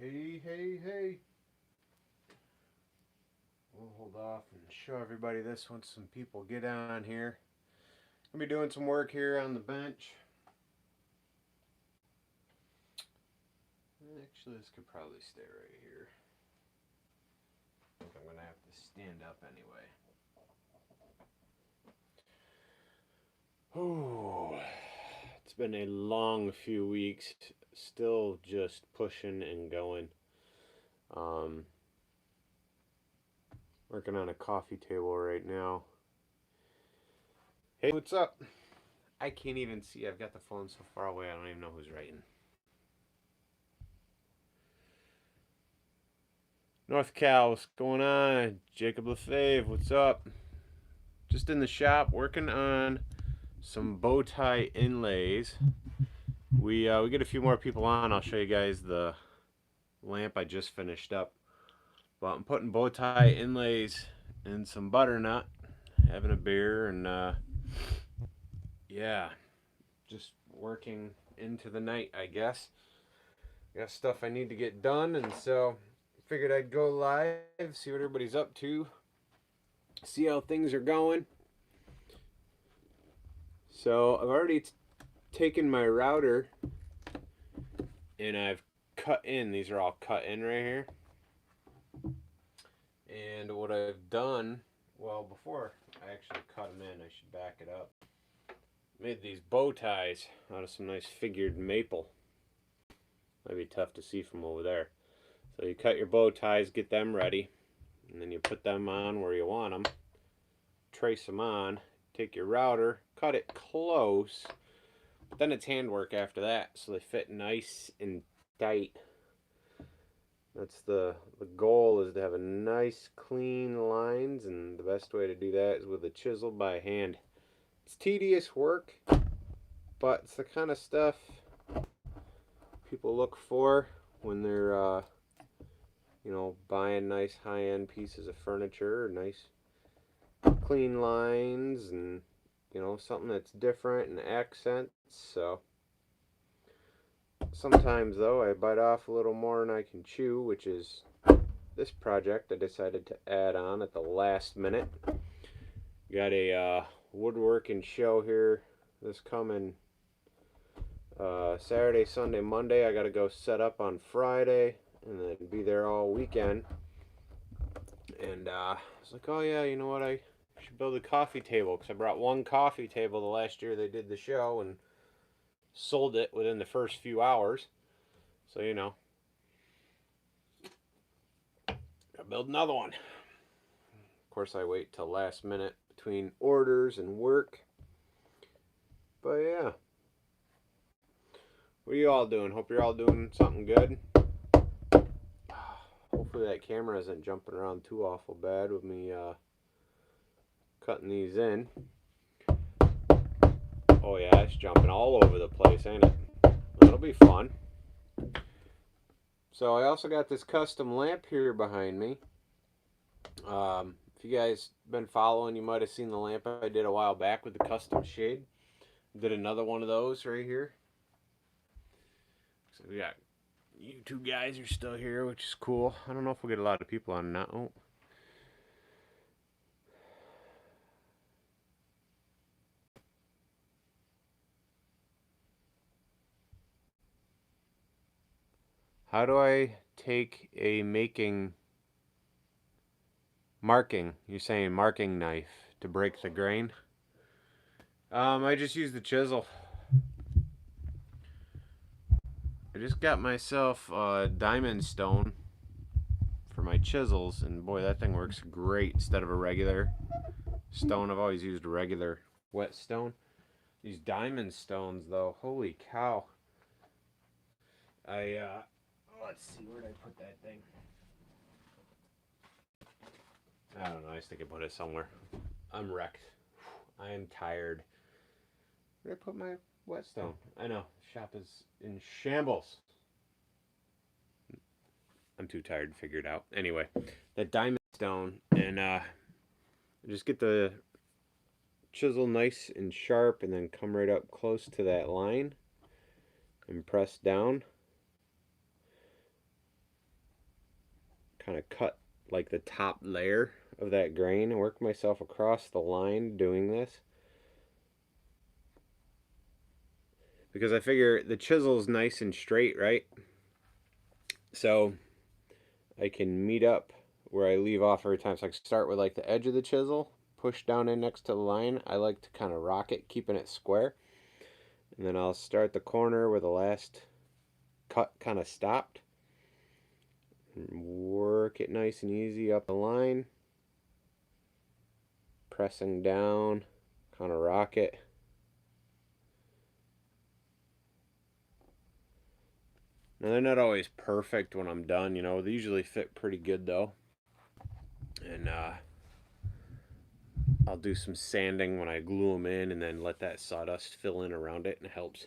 Hey. We'll hold off and show everybody this once some people get on here. I'll be doing some work here on the bench. Actually, this could probably stay right here. I think I'm going to have to stand up anyway. Oh, it's been a long few weeks. Still just pushing and going. Working on a coffee table right now. Hey, what's up? I can't even see. I've got the phone so far away, I don't even know who's writing. North Cal, what's going on? Jacob Lefebvre, what's up? Just in the shop working on some bow tie inlays. We get a few more people on. I'll show you guys the lamp I just finished up. But I'm putting bow tie inlays in some butternut, having a beer, and yeah, just working into the night, I guess. Got stuff I need to get done, and so figured I'd go live, see what everybody's up to, see how things are going. So I've already taken my router and I've cut in. These are all cut in right here. And what I've done, well, before I actually cut them in, I should back it up. Made these bow ties out of some nice figured maple. Might be tough to see from over there. So you cut your bow ties, get them ready, and then you put them on where you want them. Trace them on, take your router, cut it close, but then it's handwork after that, so they fit nice and tight. That's the goal, is to have a nice clean lines, and the best way to do that is with a chisel by hand. It's tedious work, but it's the kind of stuff people look for when they're buying nice high-end pieces of furniture, or nice clean lines, and something that's different and accents. So sometimes though I bite off a little more than I can chew, which is this project I decided to add on at the last minute. Got a woodworking show here this coming Saturday, Sunday, Monday. I gotta go set up on Friday and then be there all weekend. And I was like, oh yeah, you know what, I should build a coffee table, because I brought one coffee table the last year they did the show and sold it within the first few hours. So gotta build another one. Of course I wait till last minute between orders and work. But yeah, what are you all doing? Hope you're all doing something good. Hopefully that camera isn't jumping around too awful bad with me cutting these in. Oh yeah, it's jumping all over the place, ain't it? That'll be fun. So I also got this custom lamp here behind me. If you guys been following, you might have seen the lamp I did a while back with the custom shade. Did another one of those right here. So we got you two guys are still here, which is cool. I don't know if we'll get a lot of people on now. Oh. How do I take a marking? You're saying marking knife to break the grain? I just use the chisel. I just got myself a diamond stone for my chisels, and boy, that thing works great instead of a regular stone. I've always used a regular whetstone. These diamond stones, though, holy cow. Let's see, where did I put that thing? I don't know, I just think I put it somewhere. I'm wrecked. I am tired. Where did I put my whetstone? I know, shop is in shambles. I'm too tired to figure it out. Anyway, that diamond stone, and just get the chisel nice and sharp, and then come right up close to that line and press down. kind of cut like the top layer of that grain and work myself across the line doing this. Because I figure the chisel's nice and straight, right? So I can meet up where I leave off every time. So I can start with like the edge of the chisel, push down in next to the line. I like to kind of rock it, keeping it square. And then I'll start the corner where the last cut kind of stopped. And work it nice and easy up the line. Pressing down, kind of rock it. Now they're not always perfect when I'm done, you know. They usually fit pretty good though. And I'll do some sanding when I glue them in, and then let that sawdust fill in around it, and it helps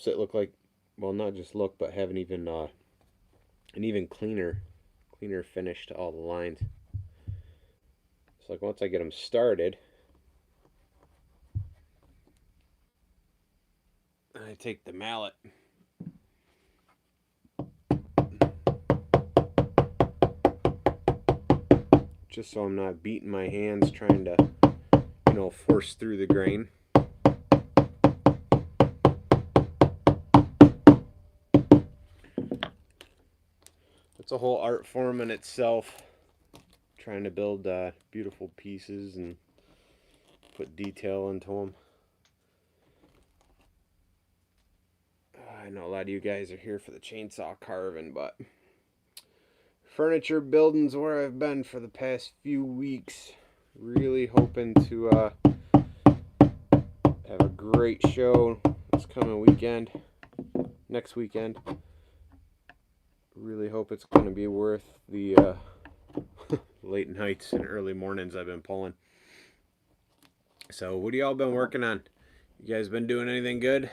it look like, well, not just look, but have an even cleaner finish to all the lines. So like once I get them started, I take the mallet just so I'm not beating my hands trying to, you know, force through the grain. It's a whole art form in itself, trying to build beautiful pieces and put detail into them. I know a lot of you guys are here for the chainsaw carving, but furniture building's where I've been for the past few weeks. Really hoping to have a great show this coming weekend, next weekend. Really hope it's going to be worth the late nights and early mornings I've been pulling. So what have y'all been working on? You guys been doing anything good?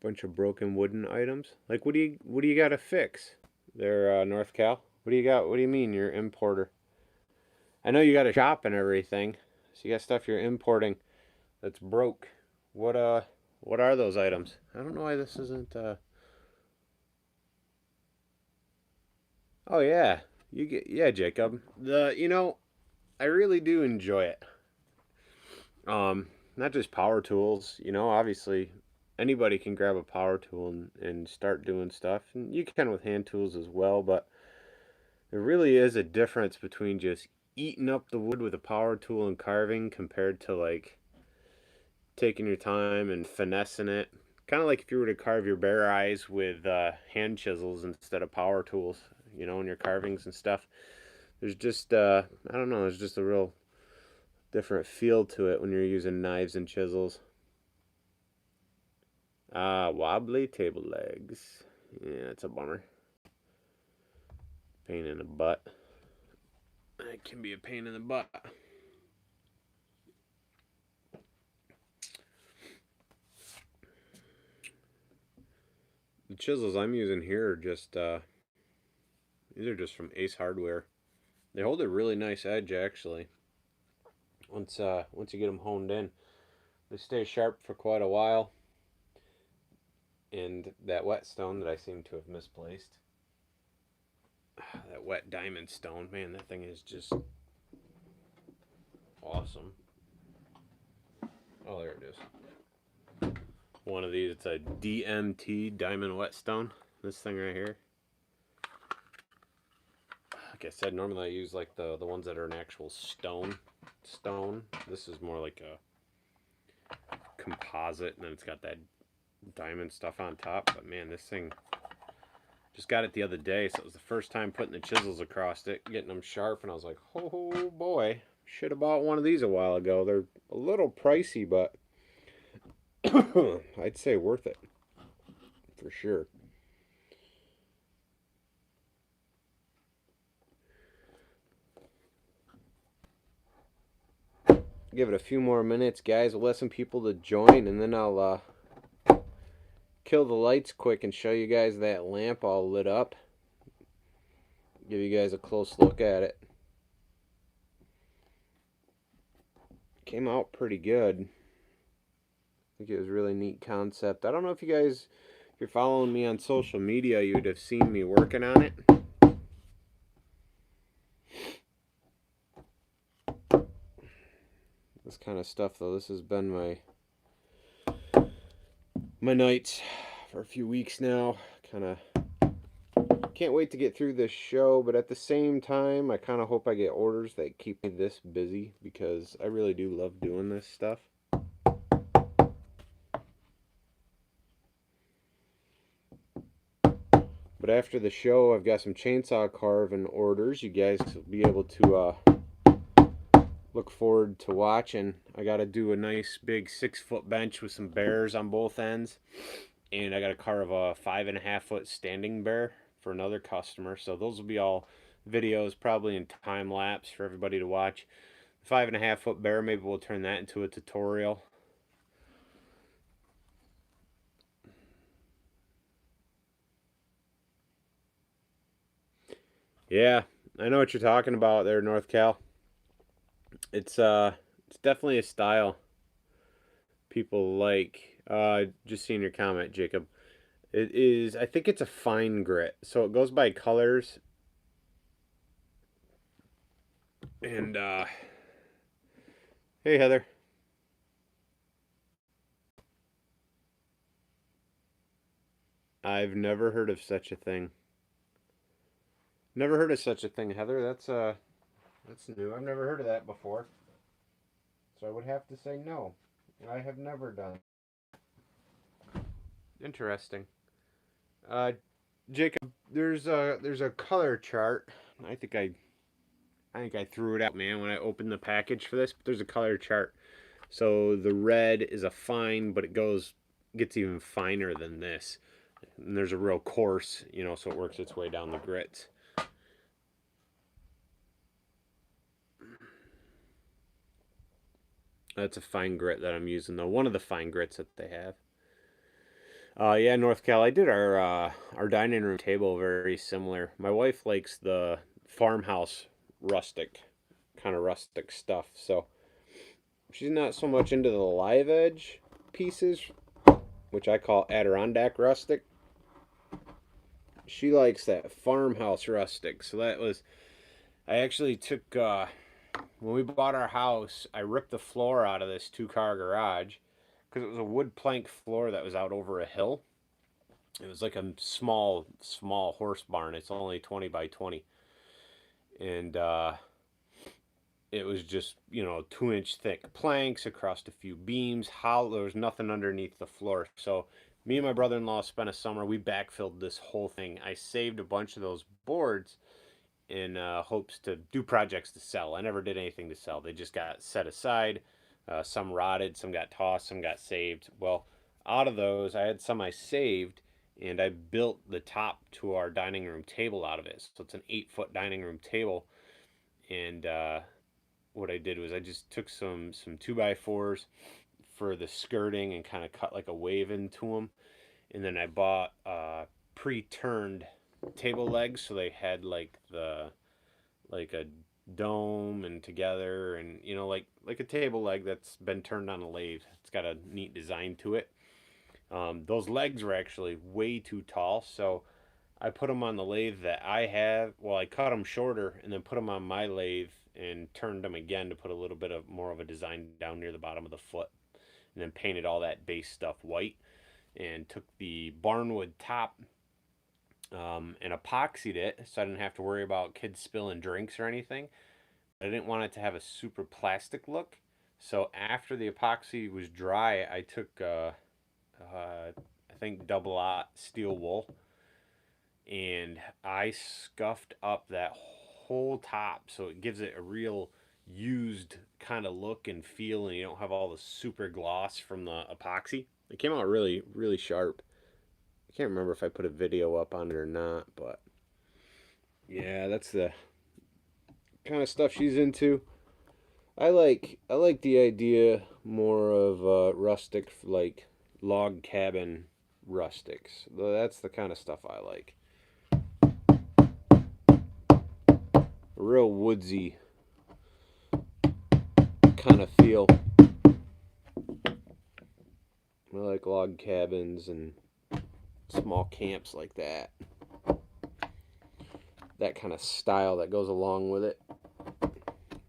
Bunch of broken wooden items. Like what do you got to fix? There, North Cal. What do you got? What do you mean you're importer? I know you got a shop and everything, so you got stuff you're importing that's broke. What are those items? I don't know why this isn't. Oh yeah, yeah, Jacob. You know, I really do enjoy it. Not just power tools. You know, obviously anybody can grab a power tool and start doing stuff, and you can with hand tools as well, but there really is a difference between just eating up the wood with a power tool and carving compared to like taking your time and finessing it. Kind of like if you were to carve your bare eyes with hand chisels instead of power tools, you know, in your carvings and stuff. There's just, I don't know, there's just a real different feel to it when you're using knives and chisels. Wobbly table legs. Yeah, it's a bummer. Pain in the butt. It can be a pain in the butt. The chisels I'm using here are just, these are just from Ace Hardware. They hold a really nice edge, actually. Once you get them honed in, they stay sharp for quite a while. And that whetstone that I seem to have misplaced, that wet diamond stone, man, that thing is just awesome. Oh, there it is. One of these, it's a DMT diamond whetstone. This thing right here. Like I said, normally I use like the ones that are an actual stone. This is more like a composite, and then it's got that diamond stuff on top. But man, this thing, just got it the other day, so it was the first time putting the chisels across it, getting them sharp, and I was like, oh boy, should have bought one of these a while ago. They're a little pricey, but I'd say worth it for sure. Give it a few more minutes, guys. We'll let some people to join, and then I'll kill the lights quick and show you guys that lamp all lit up. Give you guys a close look at it. Came out pretty good. think it was a really neat concept. I don't know if you guys, if you're following me on social media, you'd have seen me working on it. This kind of stuff, though, this has been my nights for a few weeks now. Kind of can't wait to get through this show, but at the same time, I kind of hope I get orders that keep me this busy, because I really do love doing this stuff. But after the show, I've got some chainsaw carving orders. You guys will be able to look forward to watching. I got to do a nice big 6-foot bench with some bears on both ends. And I got to carve a 5.5-foot standing bear for another customer. So those will be all videos, probably in time lapse for everybody to watch. The 5.5-foot bear, maybe we'll turn that into a tutorial. Yeah, I know what you're talking about there, North Cal. It's definitely a style people like. Just seeing your comment, Jacob. It is, I think it's a fine grit, so it goes by colors. And hey, Heather. I've never heard of such a thing. Never heard of such a thing, Heather. That's new. I've never heard of that before. So I would have to say no. I have never done. Interesting. Jacob, there's a color chart. I think I threw it out, man, when I opened the package for this. But there's a color chart. So the red is a fine, but it gets even finer than this. And there's a real coarse, you know, so it works its way down the grits. That's a fine grit that I'm using, though. One of the fine grits that they have. Yeah, North Cal. I did our dining room table very similar. My wife likes the farmhouse rustic, kind of rustic stuff. So she's not so much into the live edge pieces, which I call Adirondack rustic. She likes that farmhouse rustic. So that was, I actually took, when we bought our house, I ripped the floor out of this 2-car garage because it was a wood plank floor that was out over a hill. It was like a small horse barn. It's only 20 by 20. And it was just, you know, 2-inch thick planks across a few beams. There was nothing underneath the floor. So me and my brother-in-law spent a summer. We backfilled this whole thing. I saved a bunch of those boards in hopes to do projects to sell. I never did anything to sell. They just got set aside. Some rotted, some got tossed, some got saved. Well, out of those, I had some I saved, and I built the top to our dining room table out of it. So it's an 8-foot dining room table. And what I did was I just took some 2x4s for the skirting and kind of cut like a wave into them. And then I bought pre-turned table legs, so they had like a dome and together, and you know, like a table leg that's been turned on a lathe. It's got a neat design to it. Those legs were actually way too tall, so I put them on the lathe that I have. Well, I cut them shorter and then put them on my lathe and turned them again to put a little bit of more of a design down near the bottom of the foot, and then painted all that base stuff white, and took the barnwood top and epoxied it so I didn't have to worry about kids spilling drinks or anything. I didn't want it to have a super plastic look. So after the epoxy was dry, I took, I think, double-aught steel wool, and I scuffed up that whole top so it gives it a real used kind of look and feel, and you don't have all the super gloss from the epoxy. It came out really, really sharp. I can't remember if I put a video up on it or not, but yeah, that's the kind of stuff she's into. I like the idea more of rustic, like log cabin rustics. That's the kind of stuff I like. A real woodsy kind of feel. I like log cabins and small camps like that. That kind of style that goes along with it.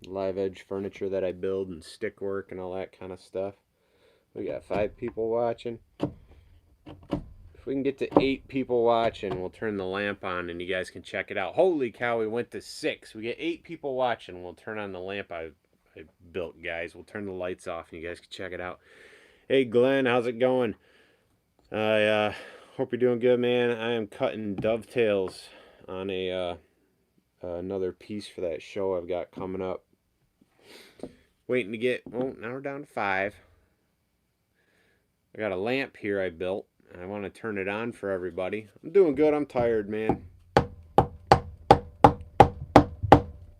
Live edge furniture that I build and stick work and all that kind of stuff. We got 5 people watching. If we can get to 8 people watching, we'll turn the lamp on and you guys can check it out. Holy cow, we went to 6. We get 8 people watching. We'll turn on the lamp I built, guys. We'll turn the lights off and you guys can check it out. Hey, Glenn, how's it going? I hope you're doing good, man. I am cutting dovetails on another piece for that show I've got coming up. Waiting to get, well, now we're down to 5. I got a lamp here I built. I want to turn it on for everybody. I'm doing good. I'm tired, man.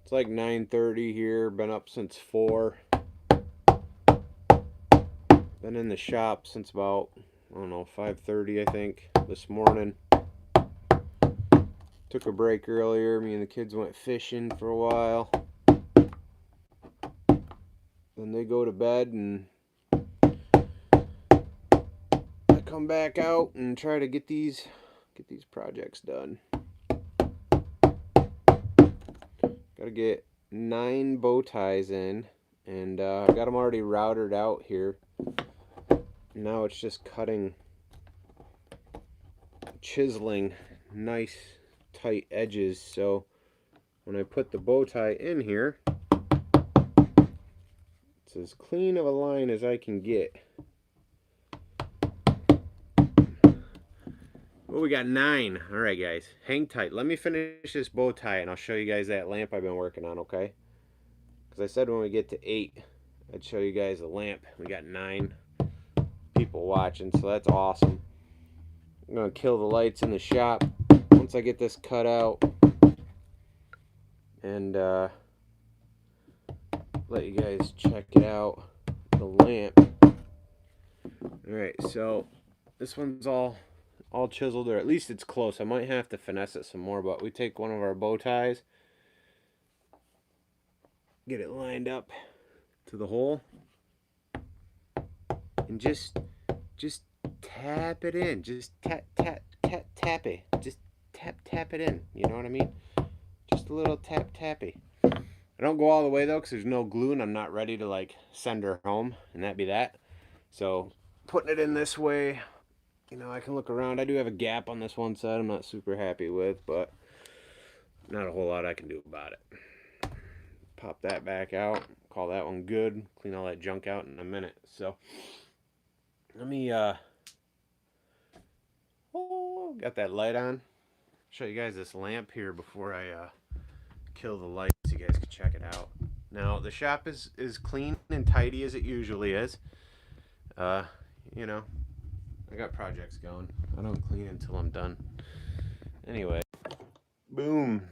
It's like 9:30 here. Been up since 4. Been in the shop since about, I don't know, 5:30 I think this morning. Took a break earlier. Me and the kids went fishing for a while. Then they go to bed and I come back out and try to get these projects done. Got to get 9 bow ties in, and I got them already routed out here. Now it's just cutting, chiseling nice tight edges, so when I put the bow tie in here, it's as clean of a line as I can get. Well, we got 9. All right, guys, hang tight. Let me finish this bow tie and I'll show you guys that lamp I've been working on, okay? Because I said when we get to 8 I'd show you guys the lamp. We got 9 people watching, so that's awesome. I'm gonna kill the lights in the shop once I get this cut out and let you guys check it out, the lamp. Alright, so this one's all chiseled, or at least it's close. I might have to finesse it some more, but we take one of our bow ties, get it lined up to the hole, and just tap it in. Just tap it. Just tap it in. You know what I mean? Just a little tappy. I don't go all the way though, because there's no glue and I'm not ready to like send her home, and that'd be that. So putting it in this way, you know, I can look around. I do have a gap on this one side I'm not super happy with, but not a whole lot I can do about it. Pop that back out, call that one good, clean all that junk out in a minute. So let me got that light on. Show you guys this lamp here before I kill the lights so you guys can check it out. Now the shop is clean and tidy as it usually is. You know, I got projects going. I don't clean until I'm done. Anyway, boom.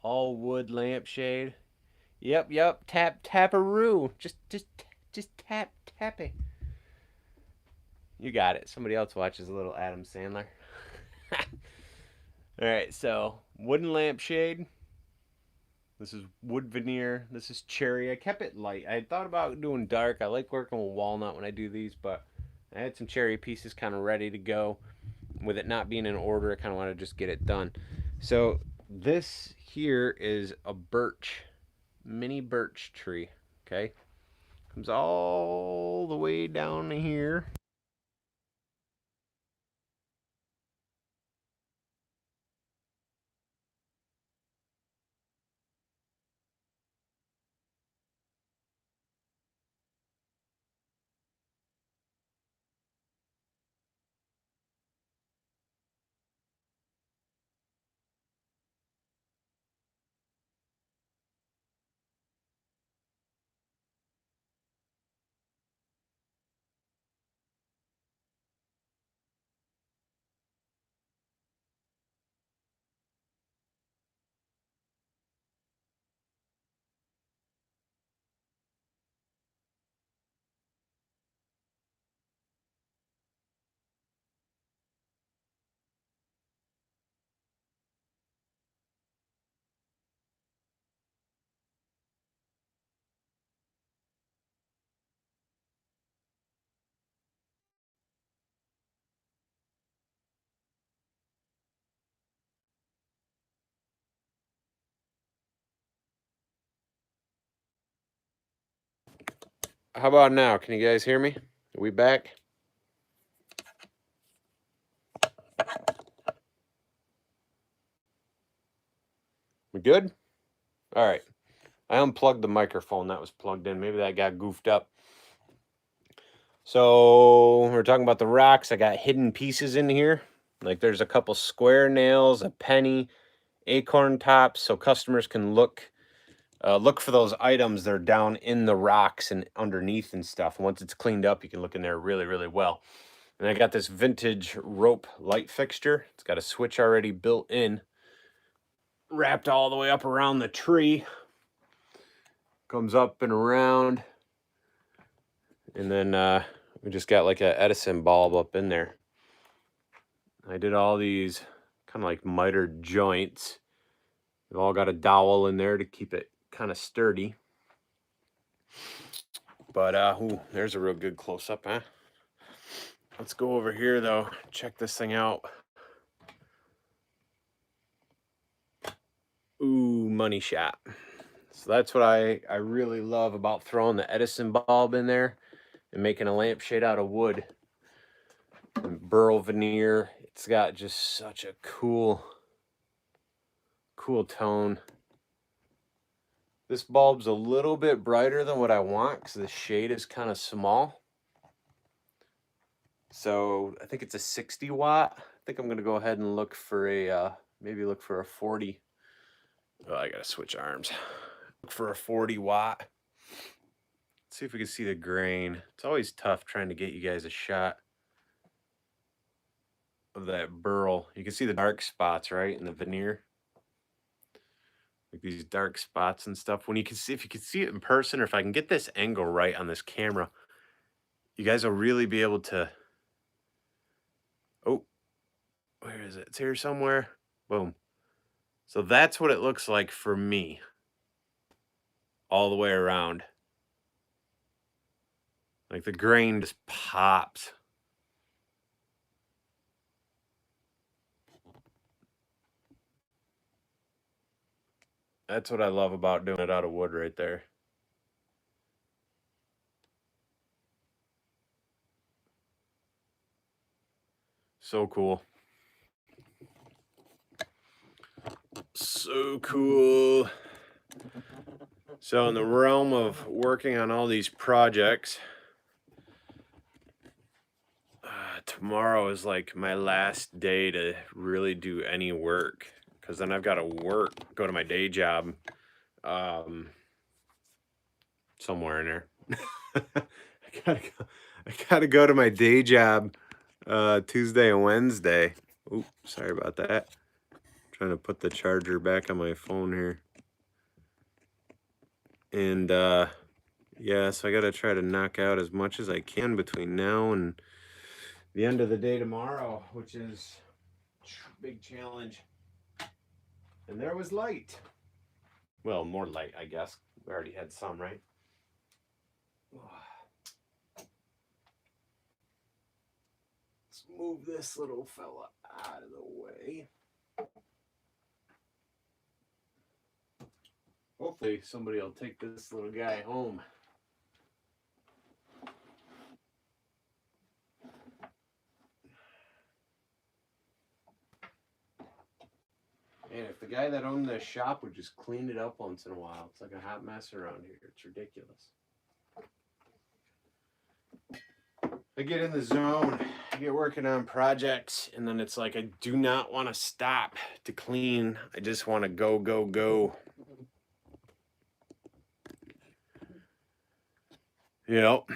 All wood lampshade. Yep. Taparoo. Just tap it. You got it. Somebody else watches a little Adam Sandler. Alright, so wooden lampshade. This is wood veneer. This is cherry. I kept it light. I thought about doing dark. I like working with walnut when I do these, but I had some cherry pieces kind of ready to go. With it not being in order, I kind of want to just get it done. So this here is a birch, mini birch tree, okay? Comes all the way down to here. How about now? Can you guys hear me? Are we back? We good? All right. I unplugged the microphone that was plugged in. Maybe that got goofed up. So we're talking about the rocks. I got hidden pieces in here. Like there's a couple square nails, a penny, acorn tops, so customers can look for those items that are down in the rocks and underneath and stuff. And once it's cleaned up, you can look in there really, really well. And I got this vintage rope light fixture. It's got a switch already built in, wrapped all the way up around the tree. Comes up and around. And then we just got like a Edison bulb up in there. I did all these kind of like mitered joints. They've all got a dowel in there to keep it kind of sturdy. But ooh, there's a real good close-up, huh? Let's go over here though. Check this thing out. Ooh, money shot. So that's what I really love about throwing the Edison bulb in there and making a lampshade out of wood. And burl veneer. It's got just such a cool tone. This bulb's a little bit brighter than what I want because the shade is kind of small. So I think it's a 60 watt. I think I'm gonna go ahead and look for a maybe look for a 40. Oh, I gotta switch arms. Look for a 40 watt. Let's see if we can see the grain. It's always tough trying to get you guys a shot of that burl. You can see the dark spots, right, in the veneer. Like these dark spots and stuff. When you can see, if you can see it in person, or if I can get this angle right on this camera, you guys will really be able to. Oh, where is it? It's here somewhere. Boom. So that's what it looks like for me. All the way around. Like the grain just pops. That's what I love about doing it out of wood right there. So cool. So cool. So in the realm of working on all these projects, tomorrow is like my last day to really do any work, because then I've got to go to my day job somewhere in there. I gotta go to my day job Tuesday and Wednesday. Oops, sorry about that. Trying to put the charger back on my phone here. And yeah, so I gotta try to knock out as much as I can between now and the end of the day tomorrow, which is a big challenge. And there was light. Well, more light, I guess. We already had some, right? Let's move this little fella out of the way. Hopefully somebody will take this little guy home. And if the guy that owned this shop would just clean it up once in a while. It's like a hot mess around here. It's ridiculous. I get in the zone, I get working on projects, and then it's like I do not want to stop to clean. I just want to go, go, go. Yep.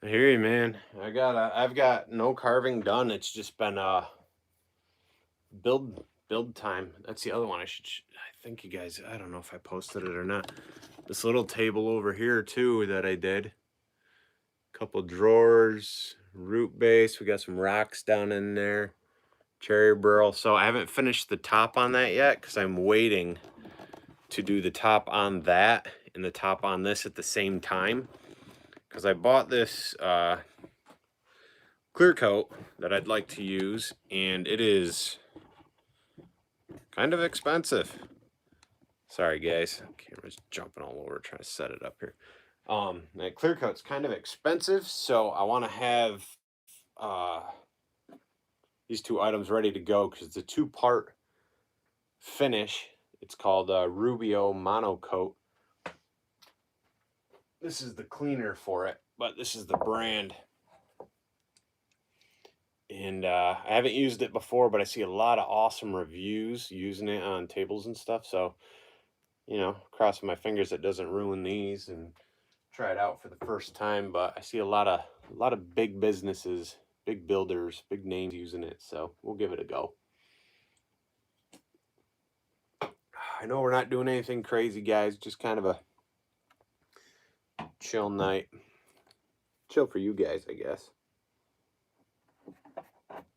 I hear you, man. I've got no carving done. It's just been build time. That's the other one. I think you guys, I don't know if I posted it or not. This little table over here too that I did. Couple drawers, root base. We got some rocks down in there. Cherry burl. So I haven't finished the top on that yet because I'm waiting to do the top on that and the top on this at the same time. Because I bought this clear coat that I'd like to use, and it is kind of expensive. Sorry guys, camera camera's jumping all over trying to set it up here. That clear coat's kind of expensive, so I want to have these two items ready to go because it's a two-part finish. It's called Rubio Monocoat. This is the cleaner for it, but this is the brand. And I haven't used it before, but I see a lot of awesome reviews using it on tables and stuff. So, you know, crossing my fingers it doesn't ruin these and try it out for the first time. But I see a lot of big businesses, big builders, big names using it. So we'll give it a go. I know we're not doing anything crazy, guys. Just kind of a chill night. Chill for you guys, I guess.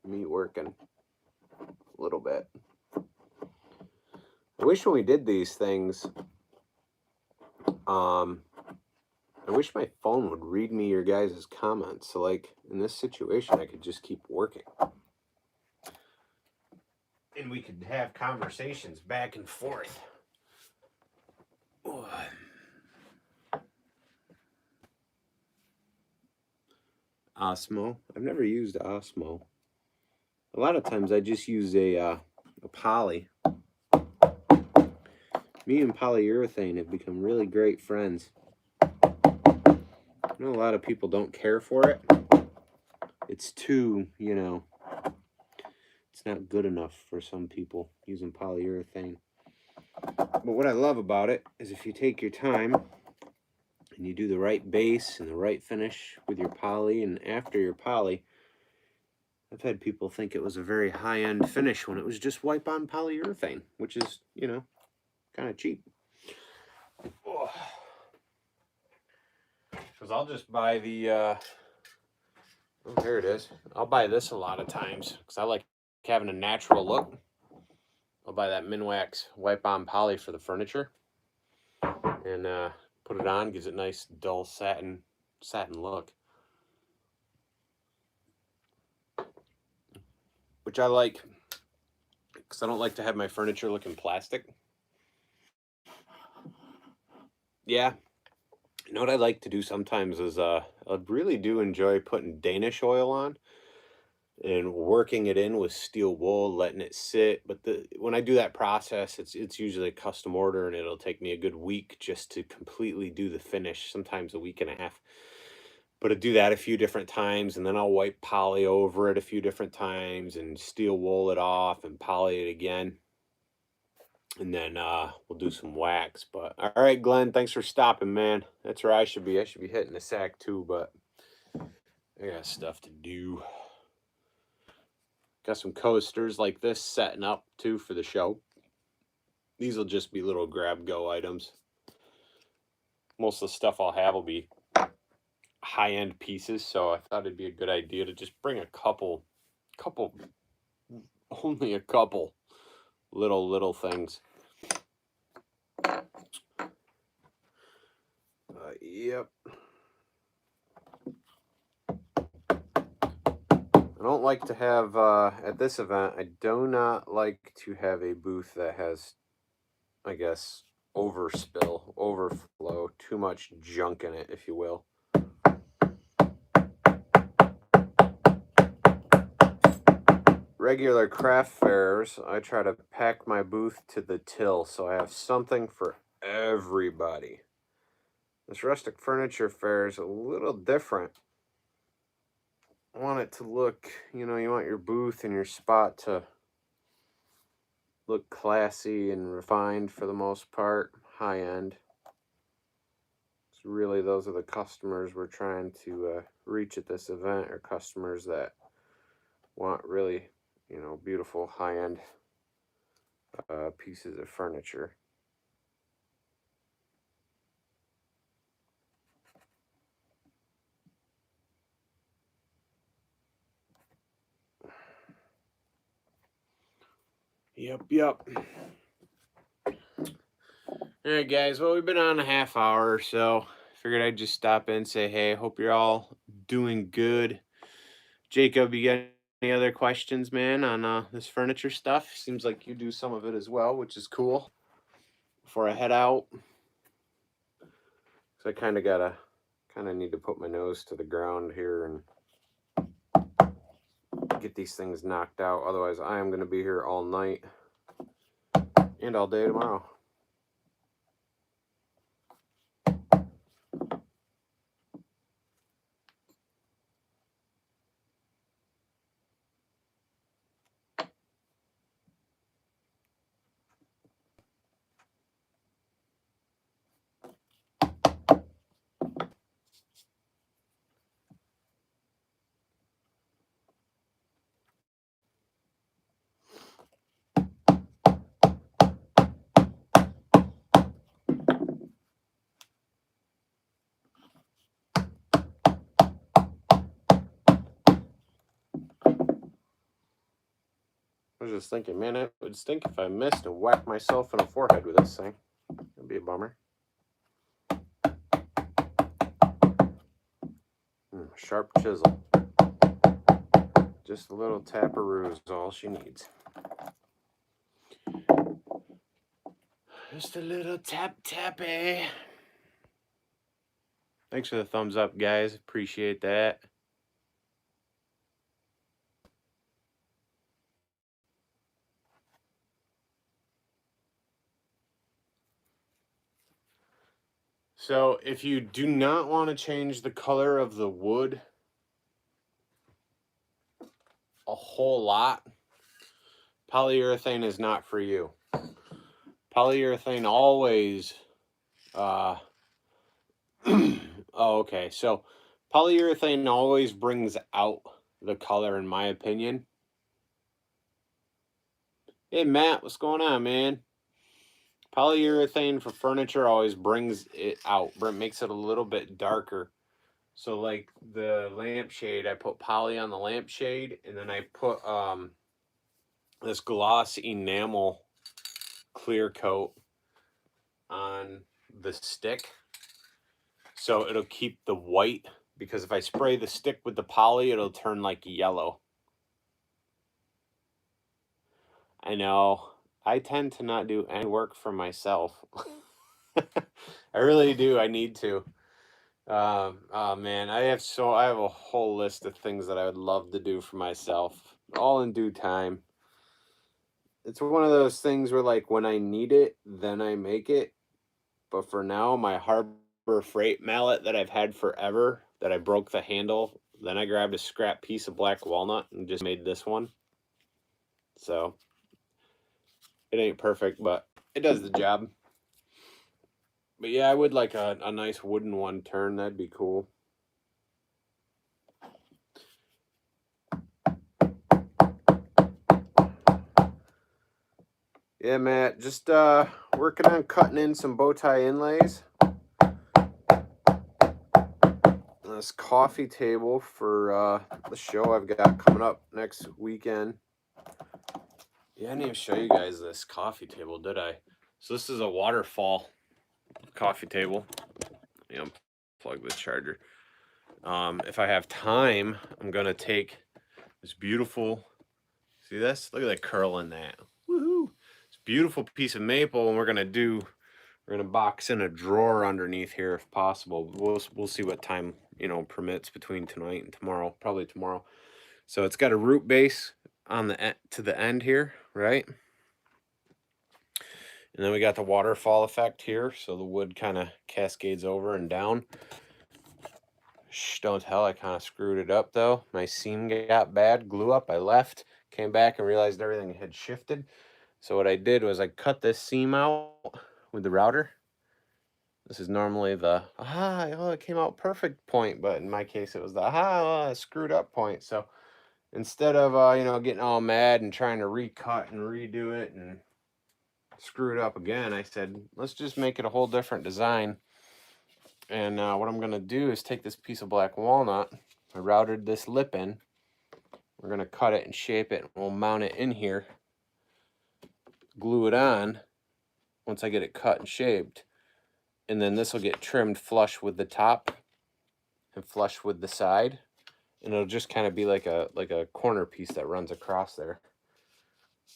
Me working a little bit. I wish when we did these things, I wish my phone would read me your guys' comments. So like in this situation, I could just keep working. And we could have conversations back and forth. Osmo. I've never used Osmo. A lot of times I just use a poly. Me and polyurethane have become really great friends. I know a lot of people don't care for it. It's too, you know, it's not good enough for some people using polyurethane. But what I love about it is if you take your time and you do the right base and the right finish with your poly, and after your poly, I've had people think it was a very high-end finish when it was just wipe-on polyurethane, which is, you know, kind of cheap. Because I'll just buy the, oh, here it is. I'll buy this a lot of times because I like having a natural look. I'll buy that Minwax wipe-on poly for the furniture and put it on, gives it a nice dull satin look. Which I like because I don't like to have my furniture looking plastic. Yeah. You know what I like to do sometimes is I really do enjoy putting Danish oil on and working it in with steel wool, letting it sit. But when I do that process, it's usually a custom order, and it'll take me a good week just to completely do the finish, sometimes a week and a half. But I do that a few different times, and then I'll wipe poly over it a few different times and steel wool it off and poly it again. And then we'll do some wax. But all right, Glenn, thanks for stopping, man. That's where I should be. I should be hitting the sack too, but I got stuff to do. Got some coasters like this setting up too for the show. These will just be little grab-go items. Most of the stuff I'll have will be high-end pieces, so I thought it'd be a good idea to just bring a couple, only a couple little things. Yep. I don't like to have, at this event, I do not like to have a booth that has, I guess, overflow, too much junk in it, if you will. Regular craft fairs, I try to pack my booth to the till, so I have something for everybody. This rustic furniture fair is a little different. I want it to look, you know, you want your booth and your spot to look classy and refined for the most part, high end. So really those are the customers we're trying to reach at this event, are customers that want really, you know, beautiful high-end pieces of furniture. Yep. All right, guys. Well, we've been on a half hour or so. Figured I'd just stop in and say, hey, hope you're all doing good. Jacob, you got any other questions, man, on this furniture stuff? Seems like you do some of it as well, which is cool. Before I head out. So I kind of need to put my nose to the ground here and get these things knocked out. Otherwise, I am going to be here all night and all day tomorrow. I was just thinking, man, it would stink if I missed and whacked myself in the forehead with this thing. That'd be a bummer. Sharp chisel. Just a little taparoo is all she needs. Just a little tappy. Thanks for the thumbs up, guys. Appreciate that. So if you do not want to change the color of the wood a whole lot, polyurethane is not for you. Polyurethane always oh, okay. So polyurethane always brings out the color, in my opinion. Hey Matt, what's going on, man? Polyurethane for furniture always brings it out, makes it a little bit darker. So like the lampshade, I put poly on the lampshade, and then I put this gloss enamel clear coat on the stick, so it'll keep the white, because if I spray the stick with the poly, it'll turn like yellow. I know. I tend to not do any work for myself. I really do. I need to. Oh man, I have a whole list of things that I would love to do for myself, all in due time. It's one of those things where, like, when I need it, then I make it. But for now, my Harbor Freight mallet that I've had forever, that I broke the handle, then I grabbed a scrap piece of black walnut and just made this one. So it ain't perfect, but it does the job. But yeah, I would like a nice wooden one turn. That'd be cool. Yeah, Matt, just working on cutting in some bow tie inlays. This coffee table for the show I've got coming up next weekend. Yeah, I didn't even show you guys this coffee table, did I? So this is a waterfall coffee table. You know, plug the charger. If I have time, I'm gonna take this beautiful, see this? Look at that curl in that. Woohoo! This beautiful piece of maple, and we're gonna box in a drawer underneath here if possible. We'll see what time, you know, permits between tonight and tomorrow. Probably tomorrow. So it's got a root base on the to the end here, right? And then we got the waterfall effect here, so the wood kind of cascades over and down. Shh, don't tell, I kind of screwed it up though. My seam got bad, glue up, I left, came back and realized everything had shifted. So what I did was I cut this seam out with the router. This is normally the, oh, it came out perfect point, but in my case it was the, screwed up point. So instead of, you know, getting all mad and trying to recut and redo it and screw it up again, I said, let's just make it a whole different design. And what I'm going to do is take this piece of black walnut, I routed this lip in, we're going to cut it and shape it, and we'll mount it in here, glue it on once I get it cut and shaped, and then this will get trimmed flush with the top and flush with the side, and it'll just kind of be like a corner piece that runs across there.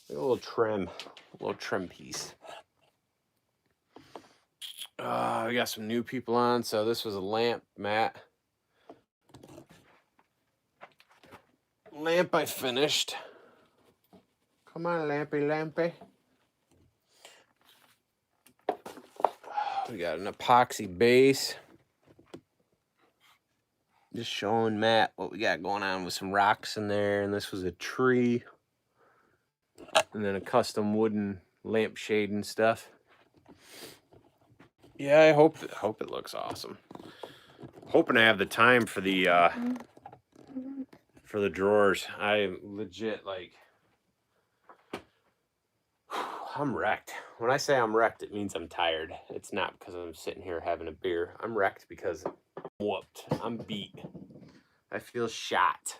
Like a little trim piece. We got some new people on, so this was a lamp mat. Lamp I finished. Come on, lampy. We got an epoxy base. Just showing Matt what we got going on with some rocks in there, and this was a tree. And then a custom wooden lampshade and stuff. Yeah, I hope it looks awesome. Hoping I have the time for the drawers. I am legit like I'm wrecked. When I say I'm wrecked, it means I'm tired. It's not because I'm sitting here having a beer. I'm wrecked because I'm whooped. I'm beat. I feel shot.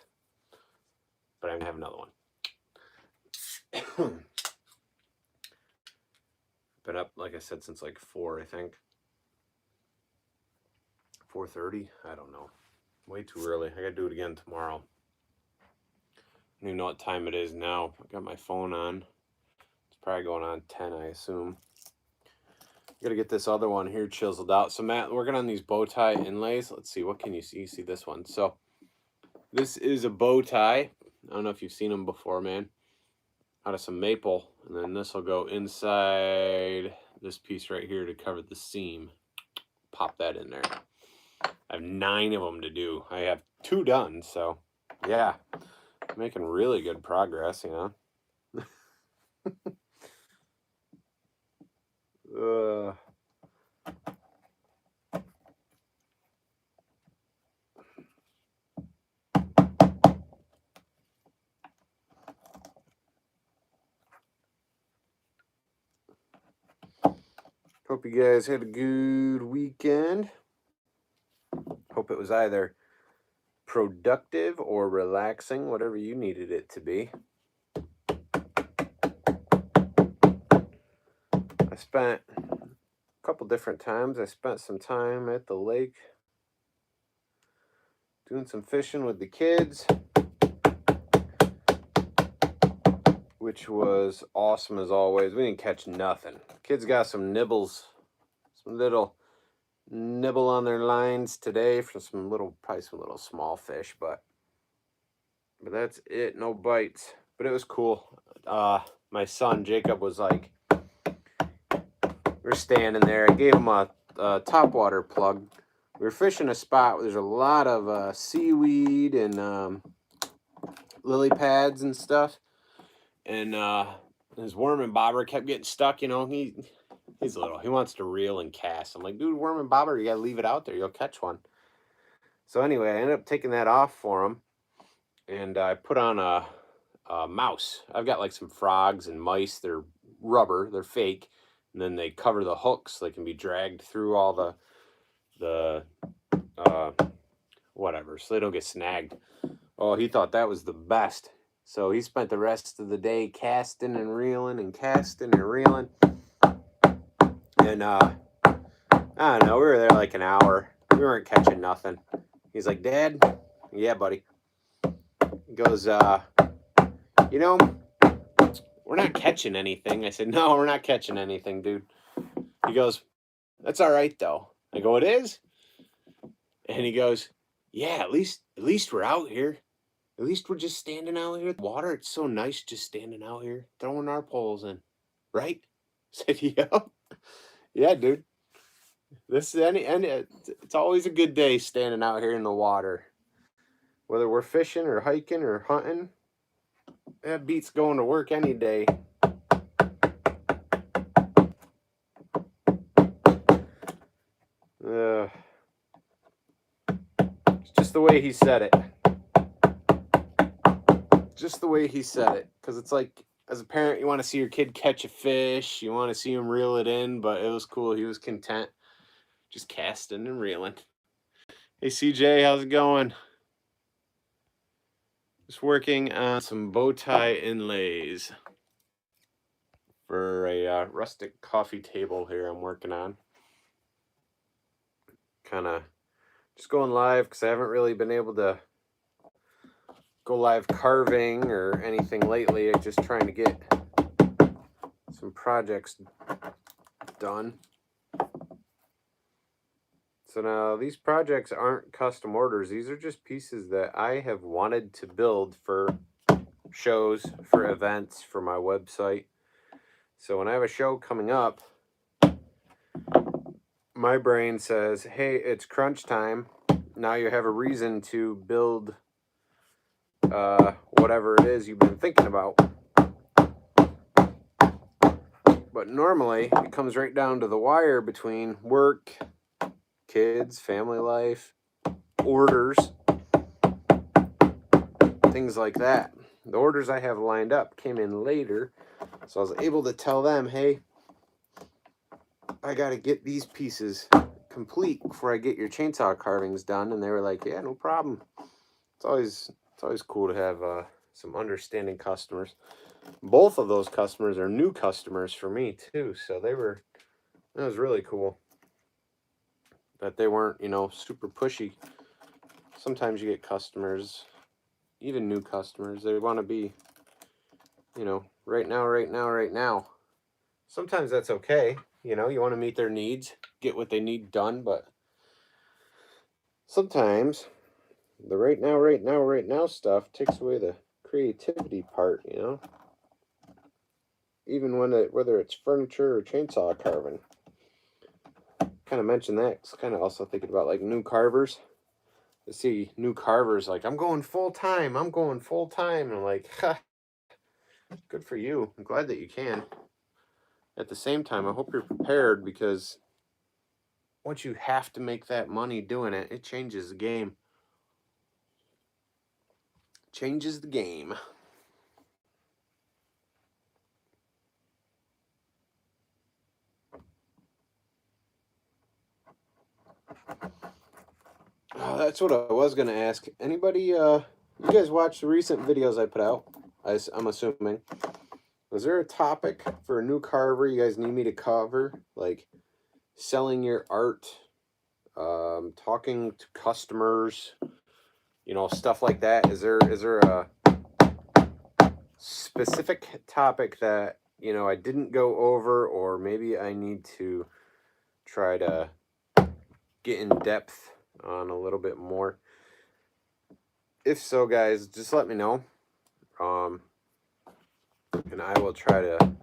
But I'm gonna have another one. Been up, like I said, since like 4, I think. 4:30? I don't know. Way too early. I gotta do it again tomorrow. I don't even know what time it is now. I got my phone on. It's probably going on 10, I assume. Gotta get this other one here chiseled out. So Matt, working on these bow tie inlays. Let's see, what can you see? You see this one. So this is a bow tie. I don't know if you've seen them before, man. Out of some maple. And then this will go inside this piece right here to cover the seam. Pop that in there. I have 9 of them to do. I have 2 done, so yeah. Making really good progress, you know. Hope you guys had a good weekend. Hope it was either productive or relaxing, whatever you needed it to be. I spent a couple different times. I spent some time at the lake doing some fishing with the kids, which was awesome as always. We didn't catch nothing. Kids got some nibbles, some little nibble on their lines today for probably some little small fish, but that's it. No bites, but it was cool. My son Jacob was like, we're standing there. I gave him a topwater plug. We were fishing a spot where there's a lot of seaweed and lily pads and stuff, and his worm and bobber kept getting stuck. You know, he's little. He wants to reel and cast. I'm like, dude, worm and bobber, you gotta leave it out there. You'll catch one. So anyway, I ended up taking that off for him, and I put on a mouse. I've got like some frogs and mice. They're rubber. They're fake, and then they cover the hooks so they can be dragged through all the whatever, so they don't get snagged. Oh, he thought that was the best. So he spent the rest of the day casting and reeling and casting and reeling. And I don't know, we were there like an hour. We weren't catching nothing. He's like, Dad? Yeah, buddy. He goes, you know, we're not catching anything. I said, no, we're not catching anything, dude. He goes, that's all right, though. I go, it is? And he goes, yeah, at least we're out here. At least we're just standing out here. Water, it's so nice just standing out here, throwing our poles in. Right? I said, yeah. Yeah, dude. This is it's always a good day standing out here in the water. Whether we're fishing or hiking or hunting, that beats going to work any day. It's just the way he said it. Just the way he said it. Because it's like, as a parent, you want to see your kid catch a fish. You want to see him reel it in. But it was cool. He was content. Just casting and reeling. Hey, CJ, how's it going? Just working on some bow tie inlays for a rustic coffee table here I'm working on. Kind of just going live because I haven't really been able to go live carving or anything lately. I'm just trying to get some projects done. So now these projects aren't custom orders. These are just pieces that I have wanted to build for shows, for events, for my website. So when I have a show coming up, my brain says, hey, it's crunch time. Now you have a reason to build whatever it is you've been thinking about. But normally it comes right down to the wire between work, kids, family life, orders, things like that. The orders I have lined up came in later, so I was able to tell them, hey, I got to get these pieces complete before I get your chainsaw carvings done. And they were like, yeah, no problem. It's always cool to have some understanding customers. Both of those customers are new customers for me too, so that was really cool that they weren't, you know, super pushy. Sometimes you get customers, even new customers, they want to be, you know, right now, right now, right now. Sometimes that's okay, you know, you want to meet their needs, get what they need done, but sometimes the right now, right now, right now stuff takes away the creativity part, you know. Even whether it's furniture or chainsaw carving. Kind of mentioned that, because kind of also thinking about like new carvers. To see new carvers like, I'm going full time, I'm going full time. And I'm like, ha, good for you. I'm glad that you can. At the same time, I hope you're prepared, because once you have to make that money doing it, it changes the game. Changes the game. Oh, that's what I was going to ask. Anybody, you guys watch the recent videos I put out? I'm assuming. Was there a topic for a new carver you guys need me to cover? Like selling your art, talking to customers, you know, stuff like that. Is there a specific topic that, you know, I didn't go over, or maybe I need to try to get in depth on a little bit more? If so, guys, just let me know. And I will try to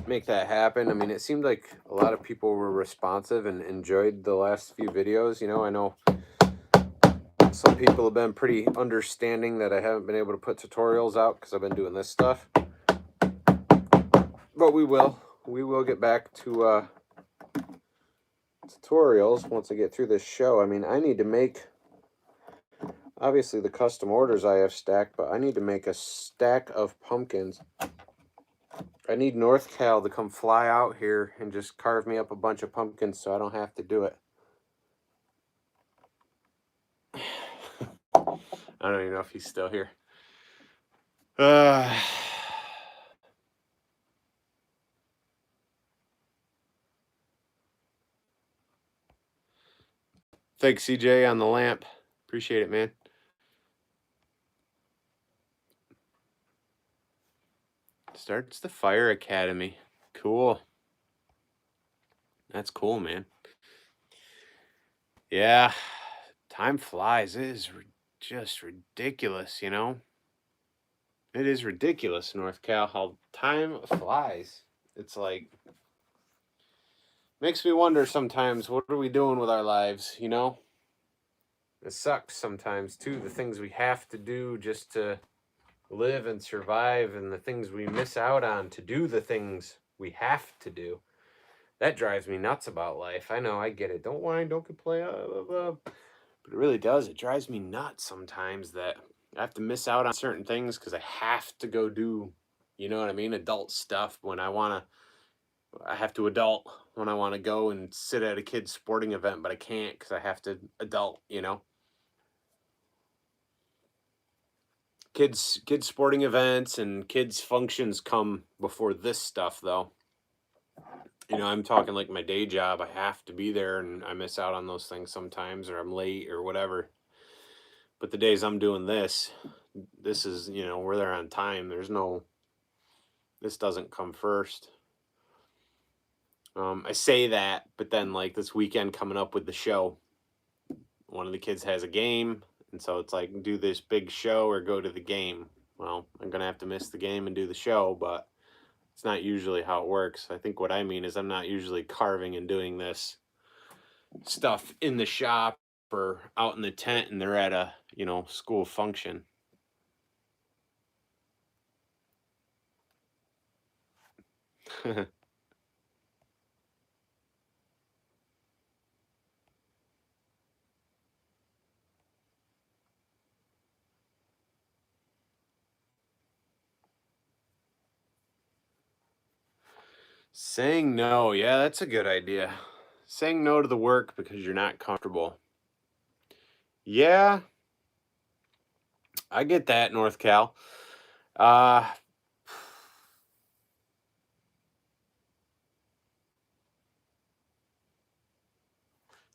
make that happen. I mean, it seemed like a lot of people were responsive and enjoyed the last few videos. You know, I know some people have been pretty understanding that I haven't been able to put tutorials out because I've been doing this stuff. But we will get back to tutorials once I get through this show. I mean, I need to make, obviously, the custom orders I have stacked, but I need to make a stack of pumpkins. I need North Cal to come fly out here and just carve me up a bunch of pumpkins so I don't have to do it. I don't even know if he's still here. Thanks, CJ, on the lamp. Appreciate it, man. Starts the Fire Academy. Cool. That's cool, man. Yeah, time flies. It is just ridiculous, you know? It is ridiculous, North Cal, how time flies. It's like, makes me wonder sometimes, what are we doing with our lives, you know? It sucks sometimes, too, the things we have to do just to live and survive, and the things we miss out on to do the things we have to do. That drives me nuts about life. I know, I get it. Don't whine, don't complain, blah, blah. But it really does. It drives me nuts sometimes that I have to miss out on certain things because I have to go do, you know what I mean, adult stuff when I have to adult when I want to go and sit at a kid's sporting event, but I can't because I have to adult, you know. Kids sporting events and kids functions come before this stuff, though. You know, I'm talking like my day job. I have to be there, and I miss out on those things sometimes, or I'm late or whatever. But the days I'm doing this is, you know, we're there on time. This doesn't come first. I say that, but then like this weekend coming up with the show, one of the kids has a game, and so it's like do this big show or go to the game. Well, I'm gonna have to miss the game and do the show, but it's not usually how it works. I think what I mean is I'm not usually carving and doing this stuff in the shop or out in the tent and they're at a, you know, school function. Saying no, yeah, that's a good idea. Saying no to the work because you're not comfortable. Yeah, I get that, North Cal. Uh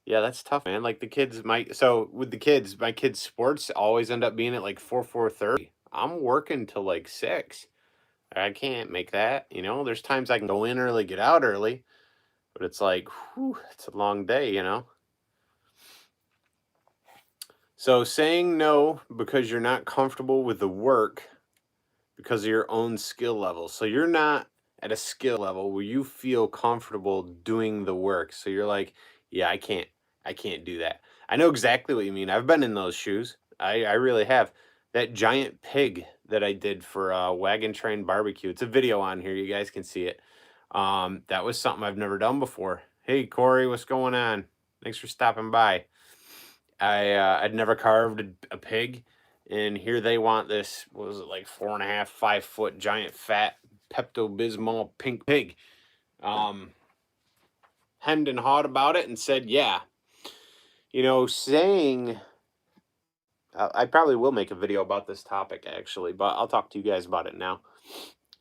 yeah, that's tough, man. Like the kids might so with the kids, my kids' sports always end up being at like 4:30. I'm working till like 6. I can't make that, you know. There's times I can go in early, get out early, but it's like, whew, it's a long day, you know. So saying no because you're not comfortable with the work because of your own skill level. So you're not at a skill level where you feel comfortable doing the work. So you're like, yeah, I can't do that. I know exactly what you mean. I've been in those shoes. I really have. That giant pig that I did for Wagon Train Barbecue. It's a video on here. You guys can see it. That was something I've never done before. Hey, Corey, what's going on? Thanks for stopping by. I'd never carved a pig, and here they want this. What was it, like 4.5, 5 foot giant fat Pepto Bismol pink pig? Hemmed and hawed about it and said, yeah. You know, saying I probably will make a video about this topic actually, but I'll talk to you guys about it now.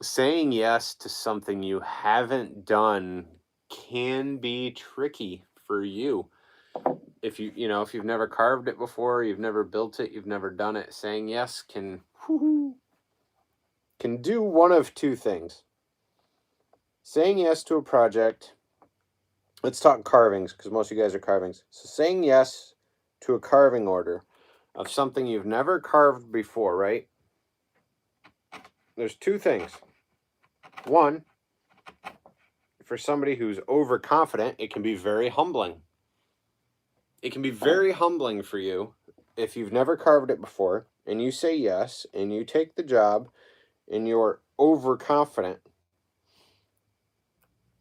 Saying yes to something you haven't done can be tricky for you. If if you've never carved it before, you've never built it, you've never done it, saying yes can do one of two things. Saying yes to a project, let's talk carvings because most of you guys are carvings. So saying yes to a carving order of something you've never carved before, right? There's two things. One, for somebody who's overconfident, it can be very humbling. It can be very humbling for you if you've never carved it before and you say yes and you take the job and you're overconfident.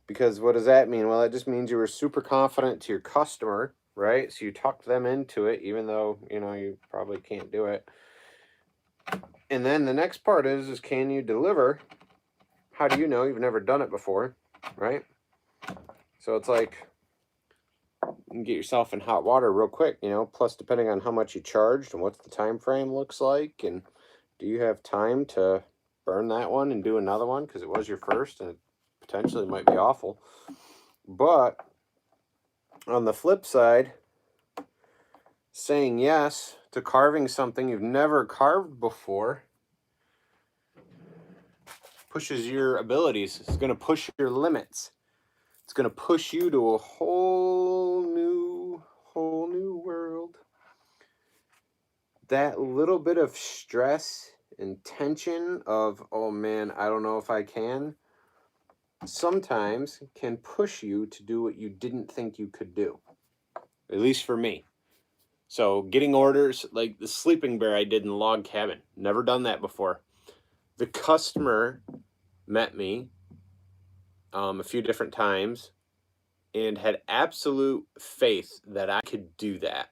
Because what does that mean? Well, it just means you were super confident to your customer, right? So you talked them into it, even though, you probably can't do it. And then the next part is can you deliver? How do you know? You've never done it before, right? So it's like you can get yourself in hot water real quick, plus depending on how much you charged and what the time frame looks like, and do you have time to burn that one and do another one because it was your first and it potentially might be awful. But on the flip side, saying yes to carving something you've never carved before pushes your abilities. It's going to push your limits. It's going to push you to a whole new world. That little bit of stress and tension of, oh man, I don't know if I can, sometimes can push you to do what you didn't think you could do. At least for me. So getting orders, like the sleeping bear I did in the log cabin, never done that before. The customer met me a few different times and had absolute faith that I could do that.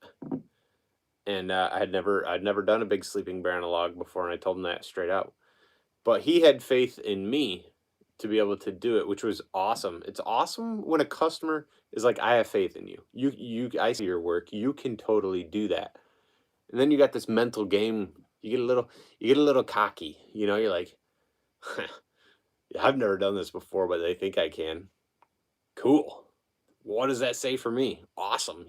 And I'd never done a big sleeping bear on a log before, and I told him that straight out. But he had faith in me to be able to do it, which was awesome. It's awesome when a customer is like, I have faith in you. I see your work. You can totally do that. And then you got this mental game. You get a little cocky. You're like, I've never done this before, but they think I can. Cool. What does that say for me? Awesome.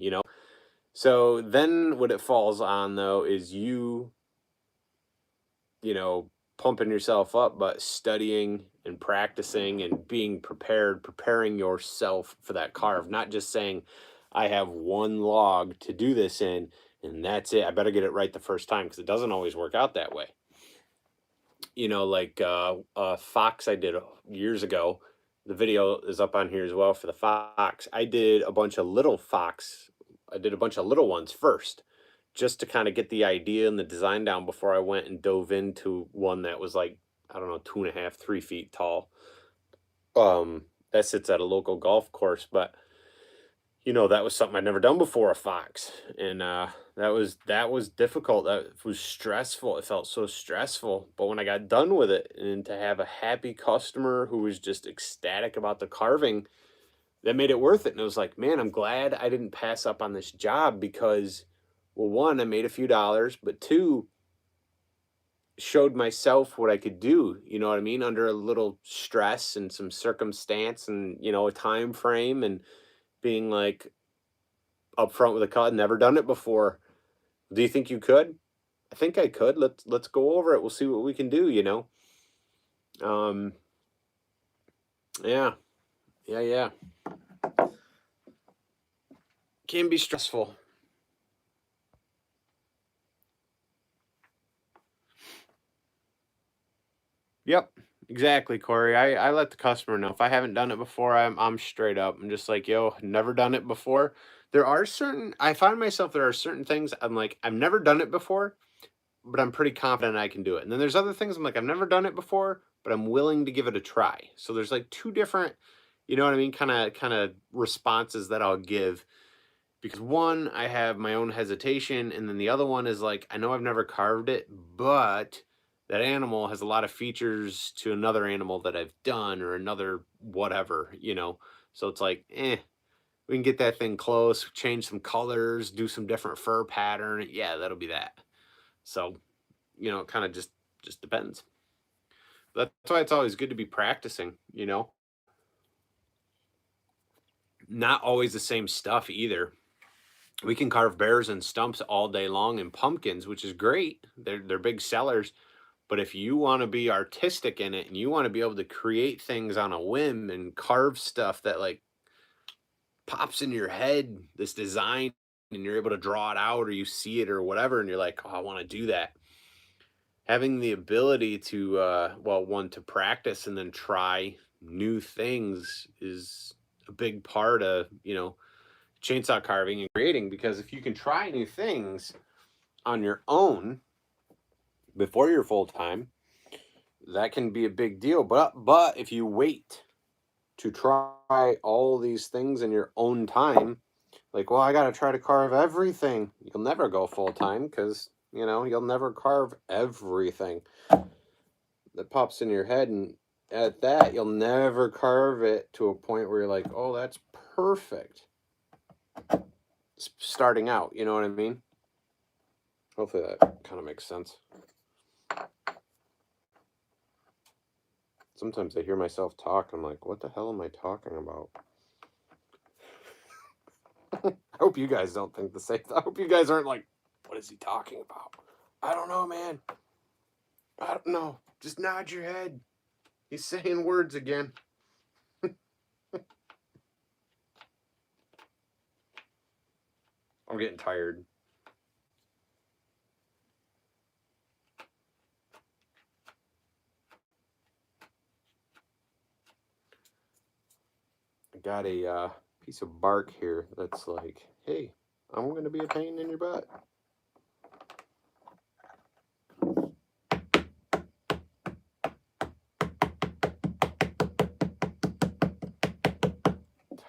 So then what it falls on though is you pumping yourself up, but studying and practicing and being prepared, preparing yourself for that carve, not just saying, I have one log to do this in, and that's it. I better get it right the first time, because it doesn't always work out that way. You know, like a fox I did years ago. The video is up on here as well for the fox. I did a bunch of little fox. I did a bunch of little ones first, just to kind of get the idea and the design down before I went and dove into one that was like, I don't know, 2.5, 3 feet tall. That sits at a local golf course, but you know, that was something I'd never done before, a fox. And that was difficult. That was stressful. It felt so stressful. But when I got done with it, and to have a happy customer who was just ecstatic about the carving, that made it worth it. And it was like, man, I'm glad I didn't pass up on this job, because, well, one, I made a few dollars, but two, showed myself what I could do, you know what I mean, under a little stress and some circumstance and, you know, a time frame, and being like upfront with a cut, never done it before. Do you think you could? I think I could. Let's go over it. We'll see what we can do, you know. Um yeah. Yeah. Can be stressful. Yep, exactly, Corey. I let the customer know if I haven't done it before. I'm straight up. I'm just like, yo, never done it before. There are certain I find myself there are certain things I'm like, I've never done it before, but I'm pretty confident I can do it. And then there's other things I'm like, I've never done it before, but I'm willing to give it a try. So there's like two different, you know what I mean, kind of responses that I'll give, because one, I have my own hesitation, and then the other one is like, I know I've never carved it, but that animal has a lot of features to another animal that I've done, or another whatever, you know. So it's like, we can get that thing close, change some colors, do some different fur pattern. Yeah, that'll be that. So, you know, it kind of just depends. That's why it's always good to be practicing, you know. Not always the same stuff either. We can carve bears and stumps all day long, and pumpkins, which is great. They're big sellers. But if you want to be artistic in it, and you want to be able to create things on a whim and carve stuff that like pops in your head, this design, and you're able to draw it out, or you see it or whatever, and you're like, oh, I want to do that. Having the ability to well, one, to practice and then try new things is a big part of, you know, chainsaw carving and creating, because if you can try new things on your own before you're full time, that can be a big deal. But if you wait to try all these things in your own time, like, well, I got to try to carve everything, you'll never go full time, because, you know, you'll never carve everything that pops in your head, and at that, you'll never carve it to a point where you're like, oh, that's perfect. Starting out, you know what I mean? Hopefully that kind of makes sense. Sometimes I hear myself talk, I'm like, what the hell am I talking about? I hope you guys don't think the same. I hope you guys aren't like, what is he talking about? I don't know, man. I don't know. Just nod your head. He's saying words again. I'm getting tired. I got a piece of bark here that's like, hey, I'm going to be a pain in your butt.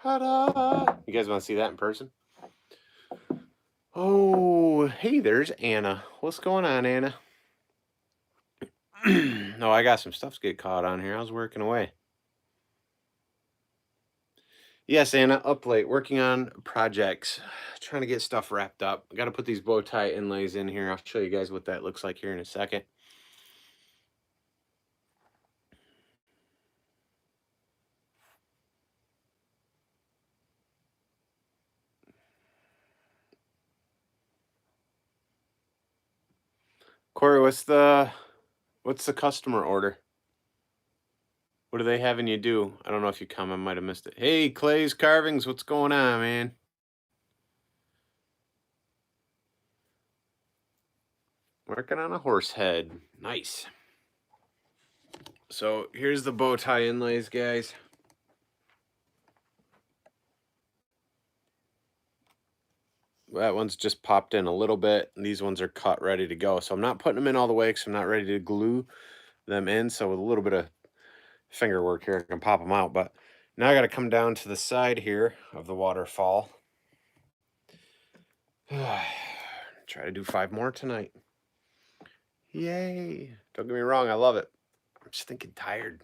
Ta-da! You guys want to see that in person? Oh, hey, there's Anna. What's going on, Anna? No, I got some stuff to get caught on here. I was working away. Yes, Anna, up late, working on projects, trying to get stuff wrapped up. I got to put these bow tie inlays in here. I'll show you guys what that looks like here in a second. Corey, what's the What's the customer order? What are they having you do? I don't know if you come. I might have missed it. Hey, Clay's Carvings. What's going on, man? Working on a horse head. Nice. So here's the bow tie inlays, guys. That one's just popped in a little bit. And these ones are cut, ready to go. So I'm not putting them in all the way because I'm not ready to glue them in. So with a little bit of finger work here, I can pop them out. But now I got to come down to the side here of the waterfall. Try to do 5 more tonight. Yay. Don't get me wrong, I love it. I'm just thinking tired.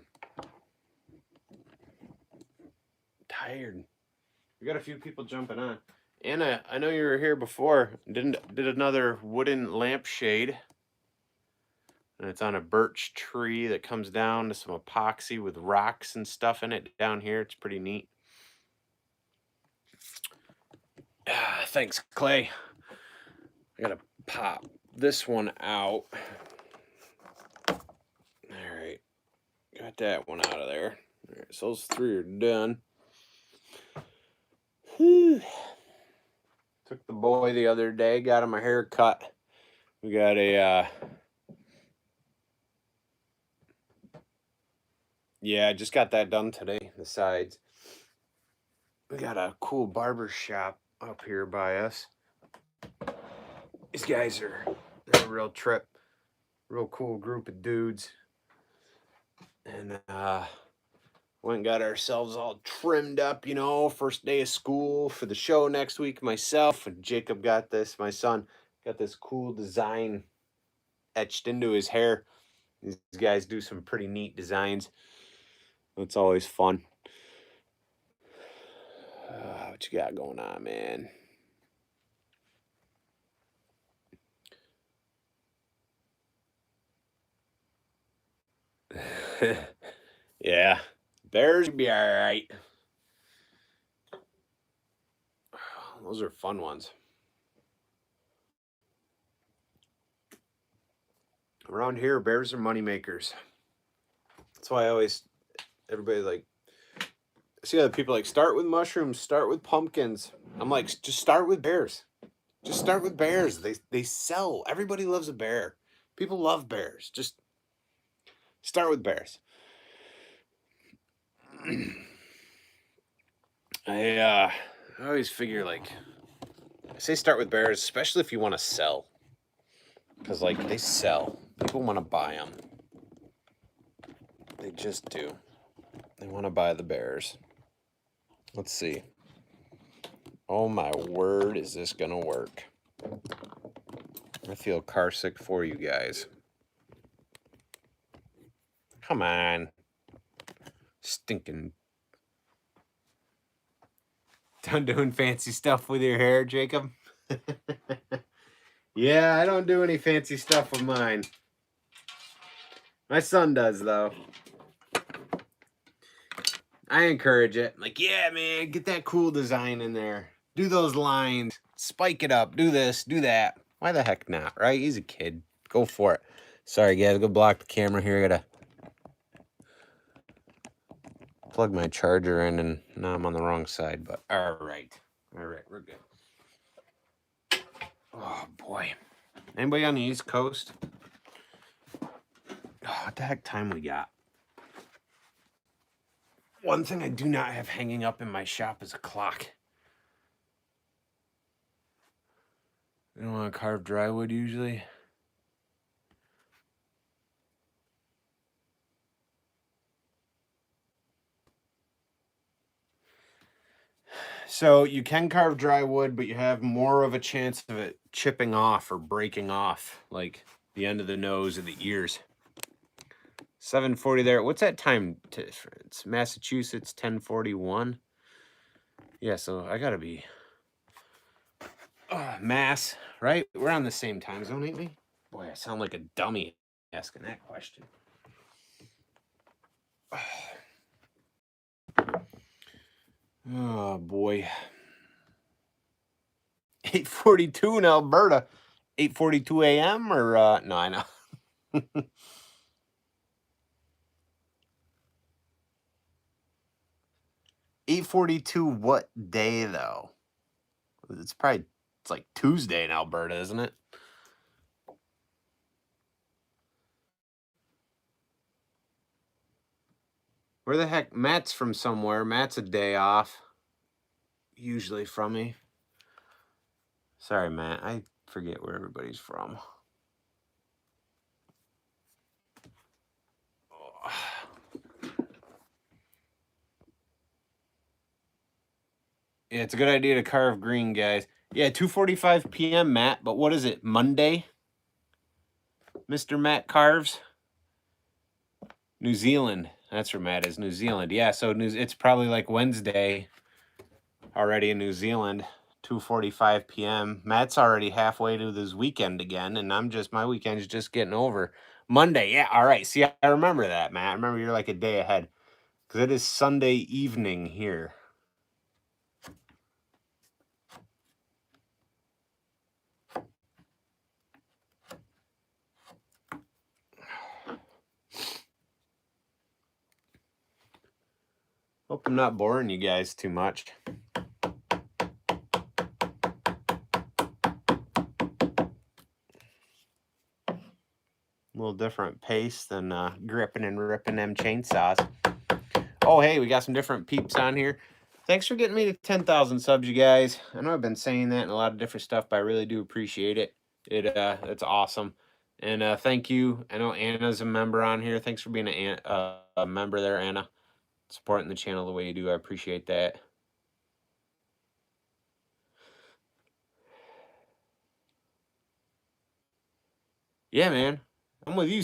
We got a few people jumping on. Anna, I know you were here before. Did another wooden lampshade. And it's on a birch tree that comes down to some epoxy with rocks and stuff in it down here. It's pretty neat. Thanks, Clay. I gotta pop this one out. All right. Got that one out of there. All right, so those 3 are done. Whew. Took the boy the other day, got him a haircut. We got a, yeah, I just got that done today, the sides. We got a cool barber shop up here by us. These guys they're a real trip. Real cool group of dudes. And went and got ourselves all trimmed up, you know, first day of school for the show next week. Myself and Jacob got this, my son, got this cool design etched into his hair. These guys do some pretty neat designs. It's always fun. What you got going on, man? Yeah, bears be all right. Those are fun ones. Around here, bears are money makers. That's why everybody like, I see other people like, start with mushrooms, start with pumpkins. I'm like, just start with bears. Just start with bears. They sell. Everybody loves a bear. People love bears. Just start with bears. I always figure, like, I say start with bears, especially if you want to sell. Because, like, they sell. People want to buy them. They just do. They want to buy the bears. Let's see. Oh my word, is this gonna work? I feel car sick for you guys. Come on. Stinking. Done doing fancy stuff with your hair, Jacob? Yeah, I don't do any fancy stuff with mine. My son does, though. I encourage it. Like, yeah, man, get that cool design in there. Do those lines. Spike it up. Do this. Do that. Why the heck not, right? He's a kid. Go for it. Sorry, guys. Go block the camera here. I gotta plug my charger in, and now I'm on the wrong side. But all right. All right, we're good. Oh, boy. Anybody on the East Coast? Oh, what the heck time we got? One thing I do not have hanging up in my shop is a clock. You don't want to carve drywood usually? So you can carve dry wood, but you have more of a chance of it chipping off or breaking off, like the end of the nose or the ears. 7:40 there. What's that time? It's Massachusetts, 10:41. Yeah, so I gotta be Mass, right? We're on the same time zone, ain't we? Boy, I sound like a dummy asking that question. Oh boy. 8:42 in Alberta. 8:42 a.m. or no, I know. 8:42 what day, though? It's like Tuesday in Alberta, isn't it? Where the heck? Matt's from somewhere. Matt's a day off. Usually from me. Sorry, Matt. I forget where everybody's from. Yeah, it's a good idea to carve green, guys. Yeah, 2:45 p.m., Matt. But what is it? Monday? Mr. Matt carves? New Zealand. That's where Matt is. New Zealand. Yeah, so it's probably like Wednesday already in New Zealand. 2:45 p.m. Matt's already halfway to this weekend again, and my weekend's just getting over. Monday, yeah, all right. See, I remember that, Matt. I remember you're like a day ahead because it is Sunday evening here. Hope I'm not boring you guys too much. A little different pace than gripping and ripping them chainsaws. Oh, hey, we got some different peeps on here. Thanks for getting me to 10,000 subs, you guys. I know I've been saying that and a lot of different stuff, but I really do appreciate it. It's awesome. And thank you. I know Anna's a member on here. Thanks for being a member there, Anna. Supporting the channel the way you do. I appreciate that. Yeah, man. I'm with you,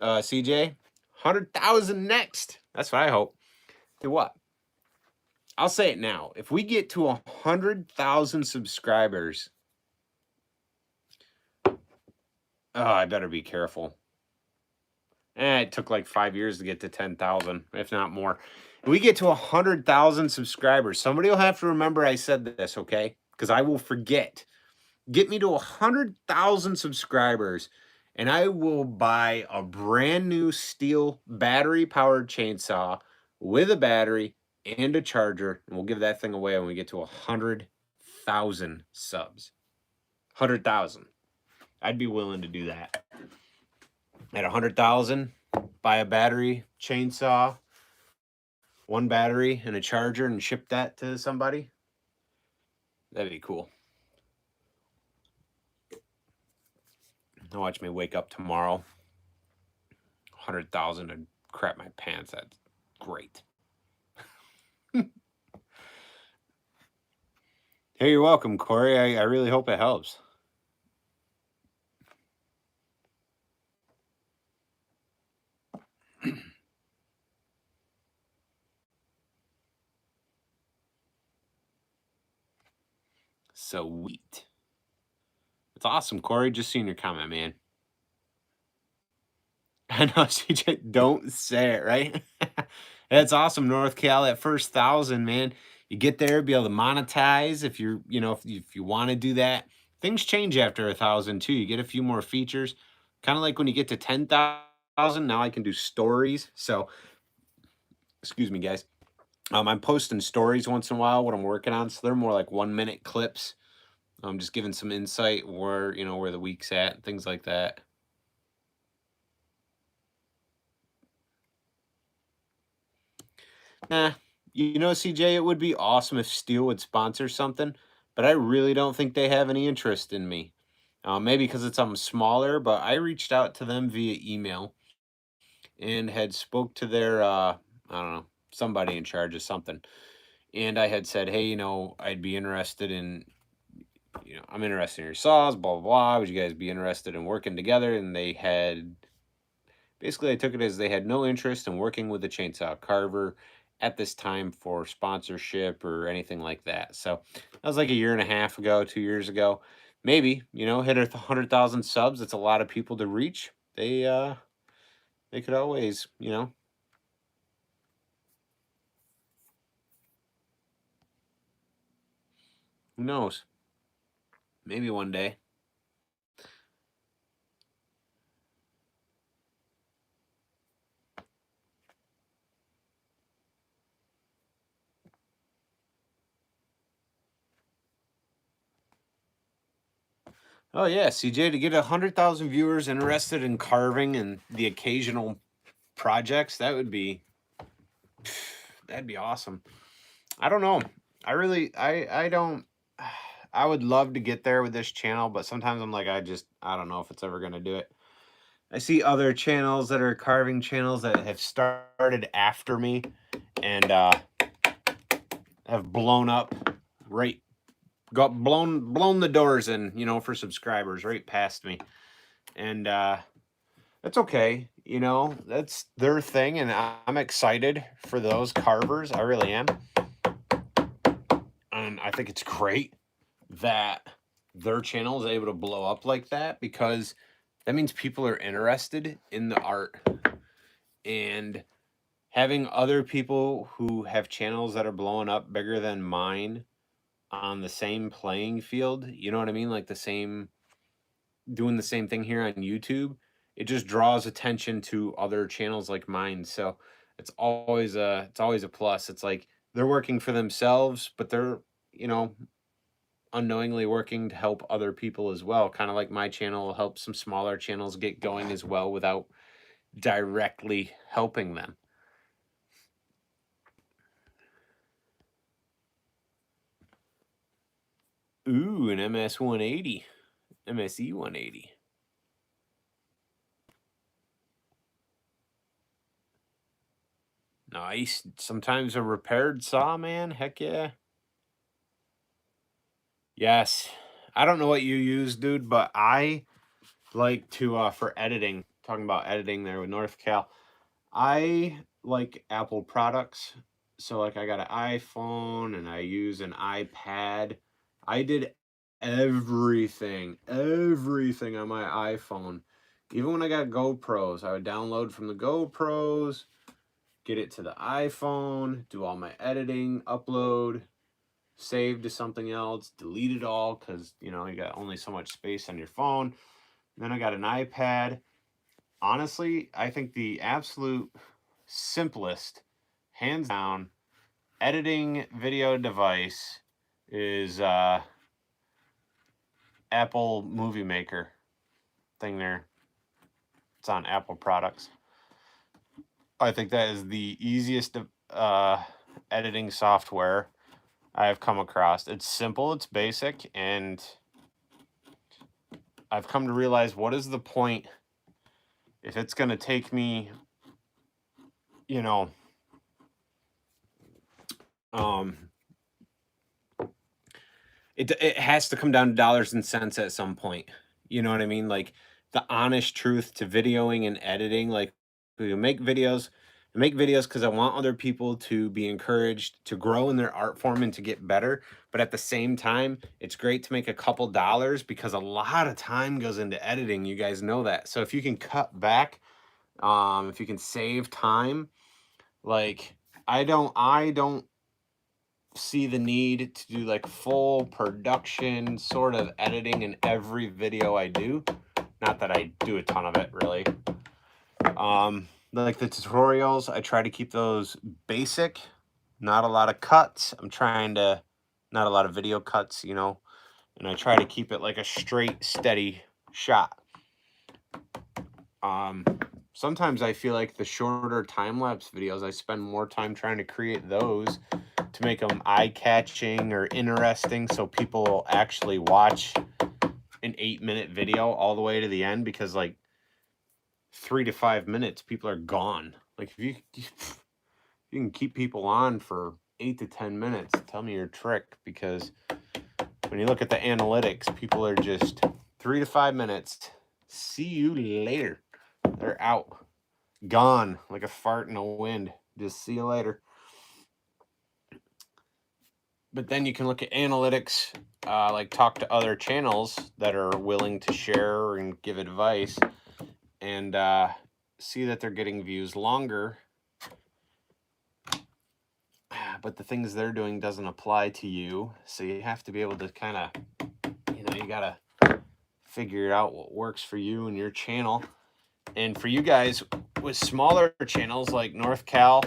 CJ. 100,000 next. That's what I hope. Do what? I'll say it now. If we get to 100,000 subscribers, oh, I better be careful. It took like 5 years to get to 10,000, if not more. If we get to 100,000 subscribers, somebody will have to remember I said this, okay? Because I will forget. Get me to 100,000 subscribers, and I will buy a brand new steel battery-powered chainsaw with a battery and a charger, and we'll give that thing away when we get to 100,000 subs. 100,000. I'd be willing to do that. At 100,000, buy a battery chainsaw, one battery and a charger, and ship that to somebody. That'd be cool. Now watch me wake up tomorrow. 100,000 and crap my pants. That's great. Hey, you're welcome, Corey. I really hope it helps. Sweet. It's awesome, Corey. Just seeing your comment, man. I know, CJ. Don't say it, right? That's awesome, North Cal. That first 1,000, man. You get there, be able to monetize if you're, if you want to do that. Things change after 1,000 too. You get a few more features. Kind of like when you get to 10,000, now I can do stories. So, excuse me, guys. I'm posting stories once in a while, what I'm working on. So they're more like 1-minute clips. I'm just giving some insight where, where the week's at, things like that. Nah, CJ, it would be awesome if Steel would sponsor something, but I really don't think they have any interest in me. Maybe because I'm smaller, but I reached out to them via email and had spoke to their, I don't know, somebody in charge of something. And I had said, hey, I'd be interested in, I'm interested in your saws, blah, blah, blah. Would you guys be interested in working together? And they had, basically I took it as they had no interest in working with the chainsaw carver at this time for sponsorship or anything like that. So that was like a year and a half ago, 2 years ago. Maybe, hit 100,000 subs. It's a lot of people to reach. They could always, who knows? Maybe one day. Oh yeah, CJ, to get 100,000 viewers interested in carving and the occasional projects, that'd be awesome. I don't know. I don't. I would love to get there with this channel, but sometimes I'm like, I don't know if it's ever gonna do it. I see other channels that are carving channels that have started after me and have blown up, right, got blown the doors in, you know, for subscribers right past me. And that's okay, you know, that's their thing, and I'm excited for those carvers. I really am. And I think it's great that their channel is able to blow up like that, because that means people are interested in the art. And having other people who have channels that are blowing up bigger than mine on the same playing field, you know what I mean? Like doing the same thing here on YouTube, it just draws attention to other channels like mine. So it's always a plus. It's like they're working for themselves, but they're, you know, unknowingly working to help other people as well. Kind of like my channel will help some smaller channels get going as well without directly helping them. Ooh, an MS 180. MSE 180. Nice. Sometimes a repaired saw, man. Heck yeah. Yes. I don't know what you use, dude, but I like to, for editing, talking about editing there with North Cal, I like Apple products. So, like, I got an iPhone and I use an iPad. I did everything on my iPhone. Even when I got GoPros, I would download from the GoPros, get it to the iPhone, do all my editing, upload, save to something else, delete it all, because, you know, you got only so much space on your phone. Then I got an iPad. Honestly, I think the absolute simplest, hands down, editing video device is Apple Movie Maker thing there. It's on Apple products. I think that is the easiest editing software I've come across. It's simple, it's basic, and I've come to realize, what is the point if it's going to take me, you know, it has to come down to dollars and cents at some point. You know what I mean? Like, the honest truth to videoing and editing. Like, we make videos because I want other people to be encouraged to grow in their art form and to get better. But at the same time, it's great to make a couple dollars, because a lot of time goes into editing. You guys know that. So if you can cut back, if you can save time, like, I don't see the need to do like full production sort of editing in every video I do. Not that I do a ton of it, really. Like the tutorials, I try to keep those basic, not a lot of cuts. Not a lot of video cuts, you know, and I try to keep it like a straight, steady shot. Sometimes I feel like the shorter time-lapse videos, I spend more time trying to create those to make them eye-catching or interesting, so people will actually watch an 8-minute video all the way to the end, because like 3 to 5 minutes, people are gone. Like, if you can keep people on for 8 to 10 minutes, tell me your trick, because when you look at the analytics, people are just 3 to 5 minutes. See you later. They're out. Gone like a fart in the wind. Just see you later. But then you can look at analytics, like talk to other channels that are willing to share and give advice, and see that they're getting views longer. But the things they're doing doesn't apply to you. So you have to be able to kind of, you know, you got to figure out what works for you and your channel. And for you guys with smaller channels like North Cal,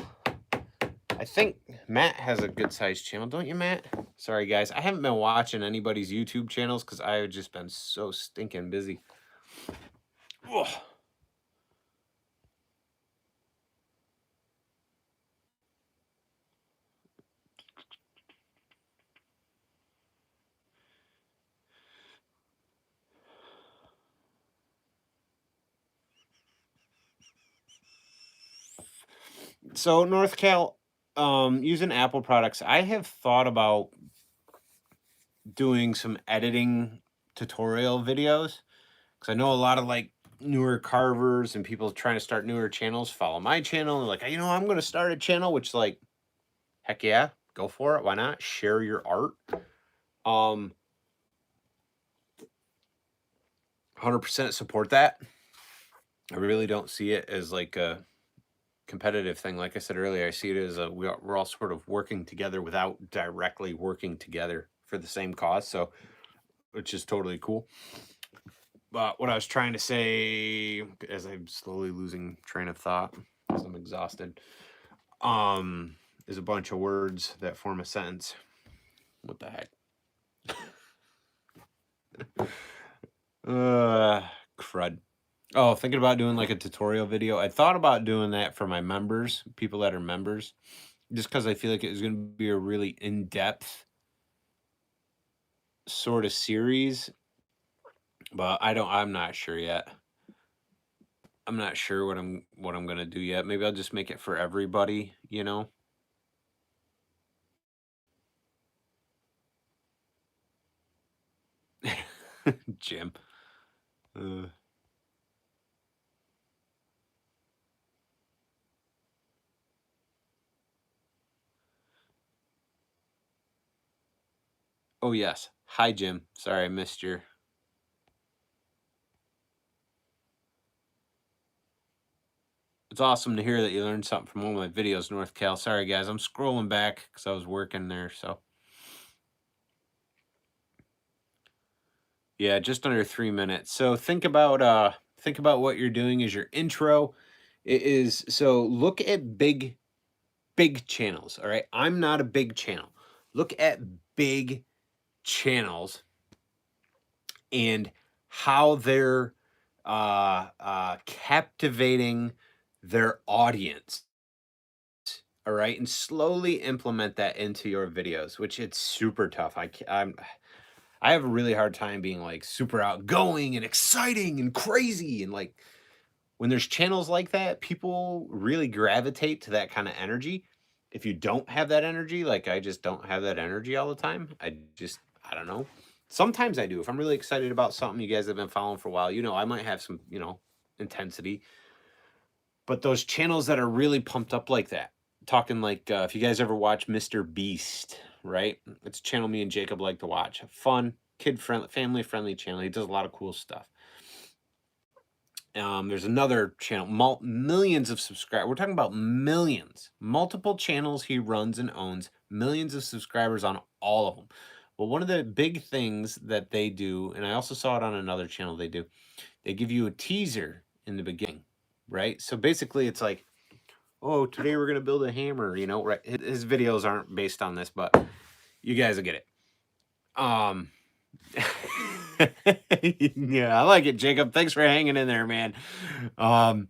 I think Matt has a good sized channel, don't you, Matt? Sorry, guys. I haven't been watching anybody's YouTube channels because I've just been so stinking busy. Ugh. So North Cal, using Apple products, I have thought about doing some editing tutorial videos because I know a lot of like newer carvers and people trying to start newer channels follow my channel and like, I'm going to start a channel, which like, heck yeah, go for it. Why not share your art? 100% support that. I really don't see it as like a competitive thing. Like I said earlier, I see it as we're all sort of working together without directly working together for the same cause. So, which is totally cool. But what I was trying to say, as I'm slowly losing train of thought, because I'm exhausted, is a bunch of words that form a sentence. What the heck? Crud. Oh, thinking about doing like a tutorial video. I thought about doing that for my members, people that are members, just because I feel like it was going to be a really in-depth sort of series. But I'm not sure yet. I'm not sure what I'm going to do yet. Maybe I'll just make it for everybody, you know? Jim. Oh, yes. Hi, Jim. Sorry, I missed your... It's awesome to hear that you learned something from one of my videos, North Cal. Sorry, guys. I'm scrolling back because I was working there, so... Yeah, just under 3 minutes. So think about what you're doing as your intro. It is so look at big channels, all right? I'm not a big channel. Look at big channels and how they're captivating their audience. All right, and slowly implement that into your videos, which it's super tough. I have a really hard time being like super outgoing and exciting and crazy. And like when there's channels like that, people really gravitate to that kind of energy. If you don't have that energy, like I just don't have that energy all the time. I don't know. Sometimes I do. If I'm really excited about something you guys have been following for a while, I might have some, intensity. But those channels that are really pumped up like that, talking like if you guys ever watch Mr. Beast, right? It's a channel me and Jacob like to watch. Fun, kid-friendly, family-friendly channel. He does a lot of cool stuff. There's another channel, millions of subscribers. We're talking about millions. Multiple channels he runs and owns, millions of subscribers on all of them. Well, one of the big things that they do, and I also saw it on another channel they do, they give you a teaser in the beginning, right? So basically it's like, oh, today we're going to build a hammer, right? His videos aren't based on this, but you guys will get it. Yeah, I like it, Jacob. Thanks for hanging in there, man. But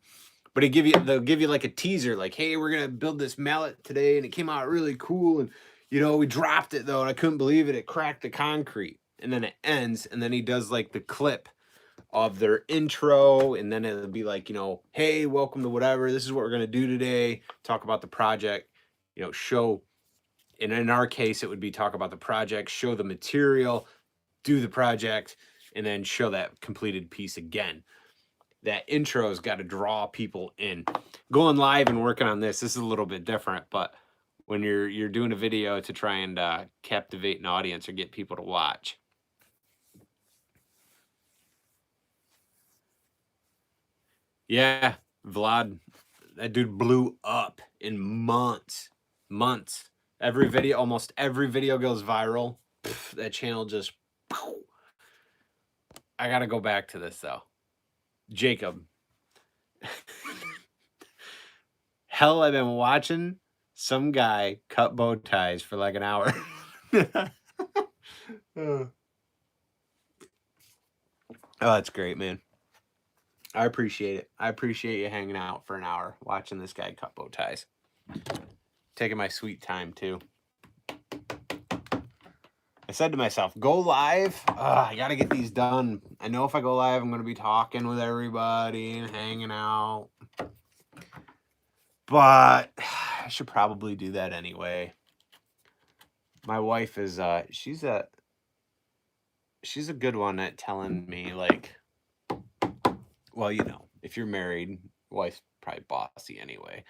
they'll give you like a teaser, like, hey, we're gonna build this mallet today, and it came out really cool. And we dropped it though, and I couldn't believe it. It cracked the concrete. And then it ends, and then he does like the clip of their intro, and then it'll be like, hey, welcome to whatever. This is what we're gonna do today. Talk about the project, show. And in our case, it would be talk about the project, show the material, do the project, and then show that completed piece again. That intro's got to draw people in. Going live and working on this is a little bit different, but when you're doing a video to try and captivate an audience or get people to watch. Yeah, Vlad, that dude blew up in months. Almost every video goes viral. That channel just... I gotta go back to this though. Jacob. Hell, I've been watching some guy cut bow ties for like an hour. Oh, that's great, man. I appreciate it. I appreciate you hanging out for an hour watching this guy cut bow ties. Taking my sweet time, too. I said to myself, go live. I got to get these done. I know if I go live, I'm going to be talking with everybody and hanging out. But I should probably do that anyway. My wife is, she's a good one at telling me, like, well, you know, if you're married, wife's probably bossy anyway.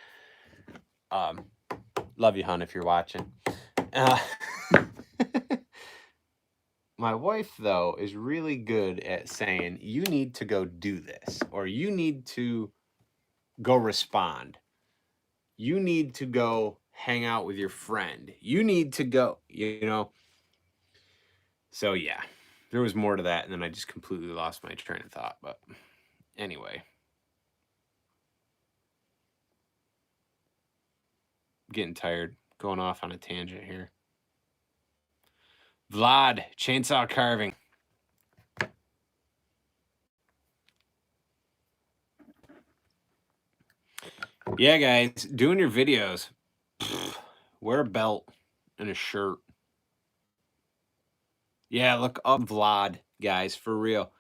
Love you, hon, if you're watching. My wife, though, is really good at saying, you need to go do this, or you need to go respond. You need to go hang out with your friend. You need to go, you know. So, yeah, there was more to that, and then I just completely lost my train of thought. But anyway. Getting tired. Going off on a tangent here. Vlad, chainsaw carving. Yeah, guys, doing your videos. Wear a belt and a shirt. Yeah, look up Vlad, guys, for real.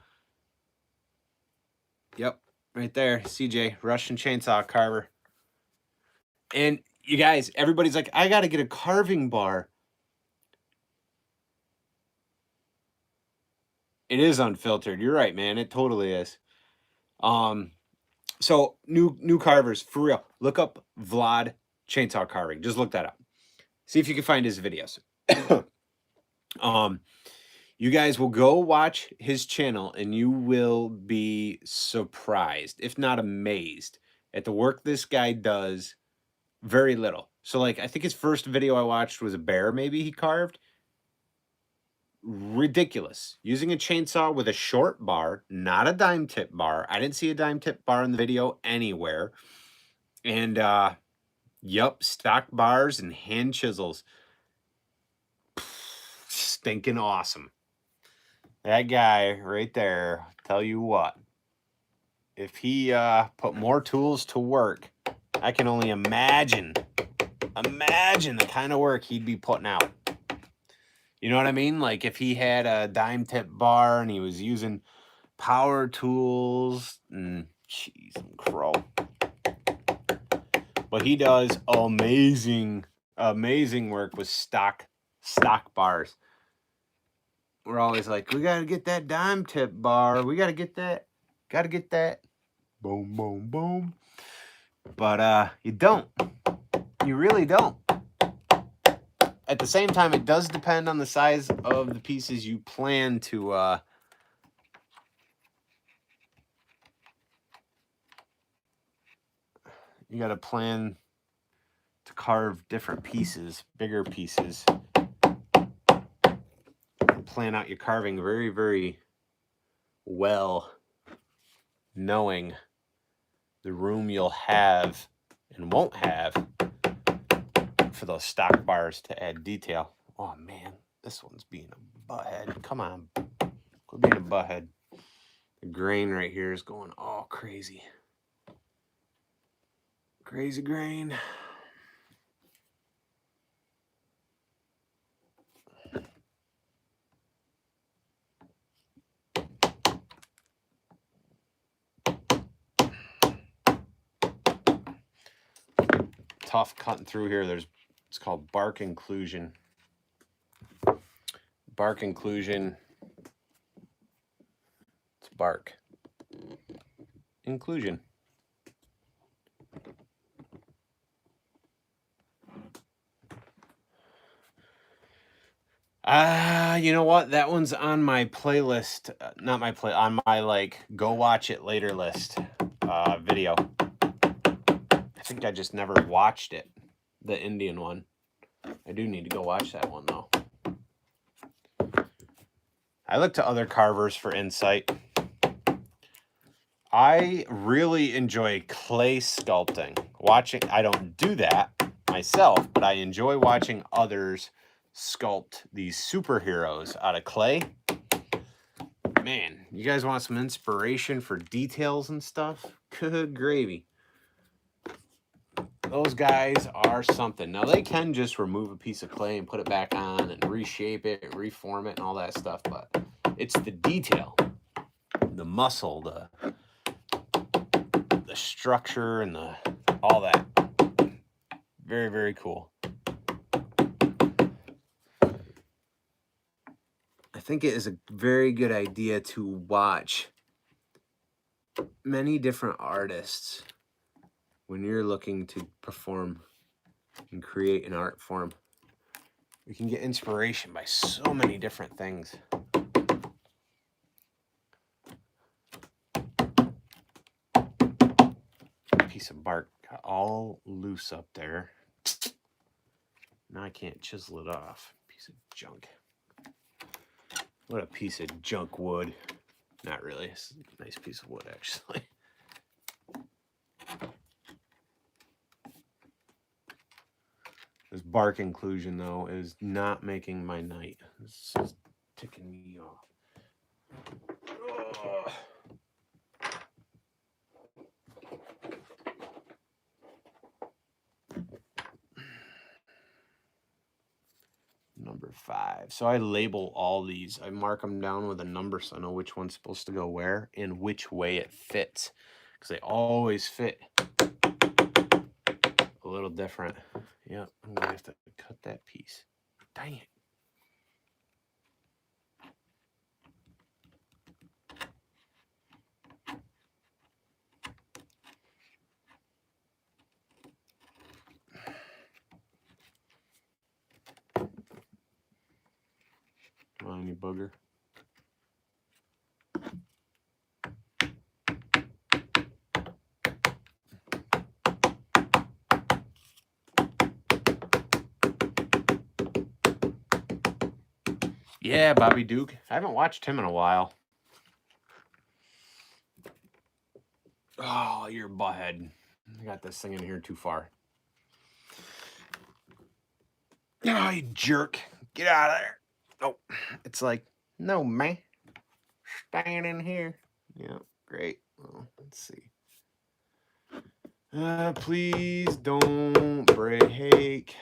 Yep, right there, CJ, Russian chainsaw carver. And you guys, everybody's like, I got to get a carving bar. It is unfiltered. You're right, man. It totally is. So new carvers, for real. Look up Vlad chainsaw carving. Just look that up. See if you can find his videos. You guys will go watch his channel and you will be surprised, if not amazed, at the work this guy does. Very little. So, like, I think his first video I watched was a bear, maybe he carved. Ridiculous. Using a chainsaw with a short bar, not a dime tip bar. I didn't see a dime tip bar in the video anywhere. And, yep, stock bars and hand chisels. Stinking awesome. That guy right there, tell you what, if he put more tools to work, I can only imagine the kind of work he'd be putting out. You know what I mean? Like if he had a dime tip bar and he was using power tools and cheese and crow. But he does amazing work with stock bars. We're always like, we got to get that dime tip bar. We got to get that. Got to get that. Boom, boom, boom. But you don't. You really don't. At the same time, it does depend on the size of the pieces you plan to you got to plan to carve different pieces, bigger pieces. Plan out your carving very, very well, knowing the room you'll have and won't have for those stock bars to add detail. Oh man, this one's being a butthead. Come on, quit being a butthead. The grain right here is going all crazy. Crazy grain. Tough cutting through here. It's called bark inclusion. Bark inclusion. It's bark. Inclusion. You know what? That one's on my playlist. Not my play. On my like go watch it later list video. I think I just never watched it. The Indian one. I do need to go watch that one though. I look to other carvers for insight. I really enjoy clay sculpting. Watching, I don't do that, myself, but I enjoy watching others sculpt these superheroes out of clay. Man, you guys want some inspiration for details and stuff? Good gravy. Those guys are something. Now, they can just remove a piece of clay and put it back on and reshape it and reform it and all that stuff, but it's the detail, the muscle, the structure, and all that. Very, very cool. I think it is a very good idea to watch many different artists when you're looking to perform and create an art form. You can get inspiration by so many different things. Piece of bark got all loose up there. Now I can't chisel it off. Piece of junk. What a piece of junk wood. Not really. It's a nice piece of wood, actually. This bark inclusion, though, is not making my night. This is ticking me off. Ugh. Number 5. So I label all these. I mark them down with a number so I know which one's supposed to go where and which way it fits. Because they always fit a little different. Yeah, I'm going to have to cut that piece. Dang it. Come on, you bugger. Yeah, Bobby Duke. I haven't watched him in a while. Oh, you're a butthead. I got this thing in here too far. Oh, you jerk. Get out of there. Oh, it's like, no, man. Staying in here. Yeah, great. Well, let's see. Please don't break.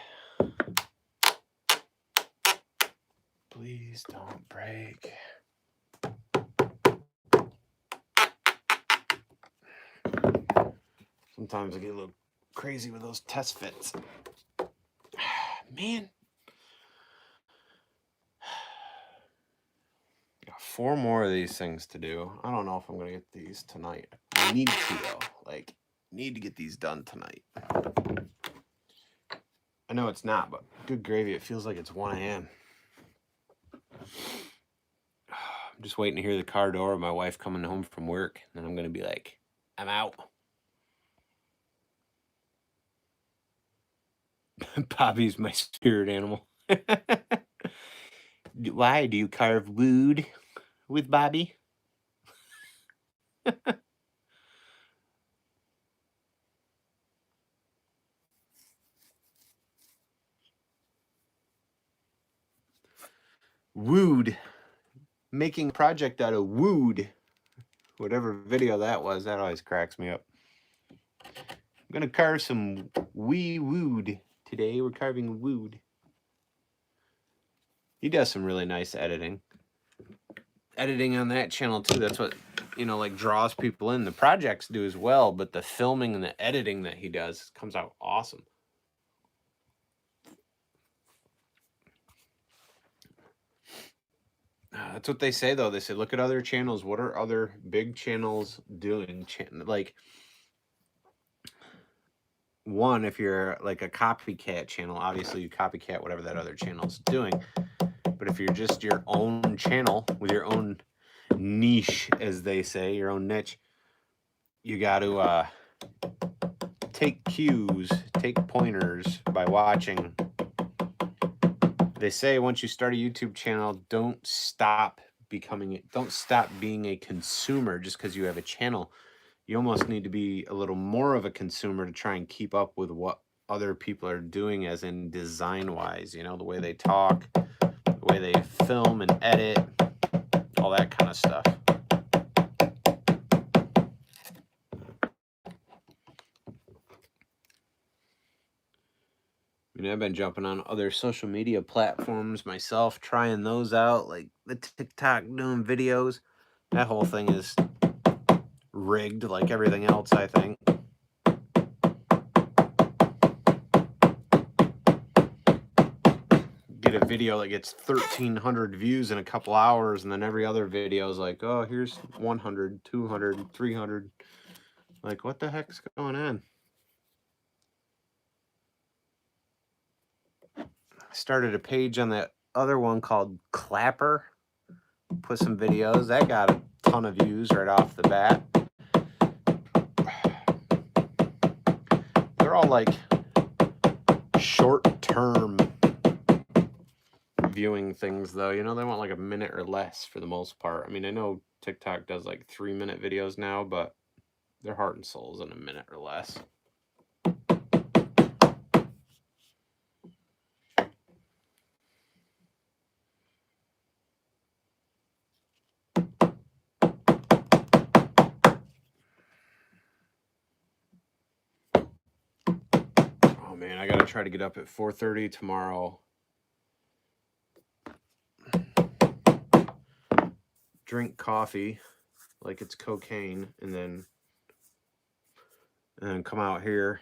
Please don't break. Sometimes I get a little crazy with those test fits. Man. Got 4 more of these things to do. I don't know if I'm going to get these tonight. I need to, though. Like, need to get these done tonight. I know it's not, but good gravy. It feels like it's 1 a.m. I'm just waiting to hear the car door of my wife coming home from work. And I'm going to be like, I'm out. Bobby's my spirit animal. Why do you carve wood with Bobby? Wood. Making a project out of wood. Whatever video that was, that always cracks me up. I'm going to carve some wood today. We're carving wood. He does some really nice editing. Editing on that channel too. That's what, you know, like draws people in. The projects do as well, but the filming and the editing that he does comes out awesome. That's what they say, though. They say, look at other channels. What are other big channels doing? Like, one, if you're like a copycat channel, obviously you copycat whatever that other channel's doing. But if you're just your own channel with your own niche, as they say, your own niche, you got to take cues, take pointers by watching. They say once you start a YouTube channel, don't stop being a consumer just because you have a channel. You almost need to be a little more of a consumer to try and keep up with what other people are doing, as in design-wise, you know, the way they talk, the way they film and edit, all that kind of stuff. I mean, I've been jumping on other social media platforms myself, trying those out, like the TikTok doing videos. That whole thing is rigged like everything else, I think. Get a video that gets 1,300 views in a couple hours, and then every other video is like, oh, here's 100, 200, 300. Like, what the heck's going on? I started a page on that other one called Clapper. Put some videos. That got a ton of views right off the bat. They're all like short-term viewing things, though. You know, they want like a minute or less for the most part. I mean, I know TikTok does like 3-minute videos now, but their heart and soul is in a minute or less. Oh man, I gotta try to get up at 4:30 tomorrow. Drink coffee like it's cocaine, and then come out here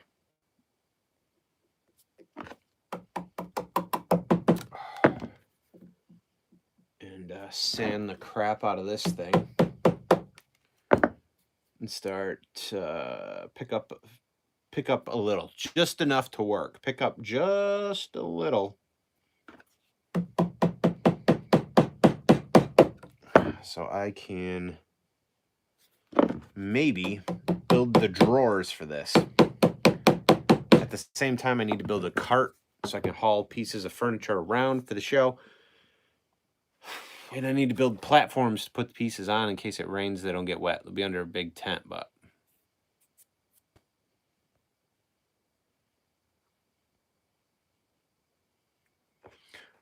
and sand the crap out of this thing and start pick up a little, just enough to work. Pick up just a little, so I can maybe build the drawers for this. At the same time, I need to build a cart so I can haul pieces of furniture around for the show. And I need to build platforms to put the pieces on in case it rains, they don't get wet. They'll be under a big tent, but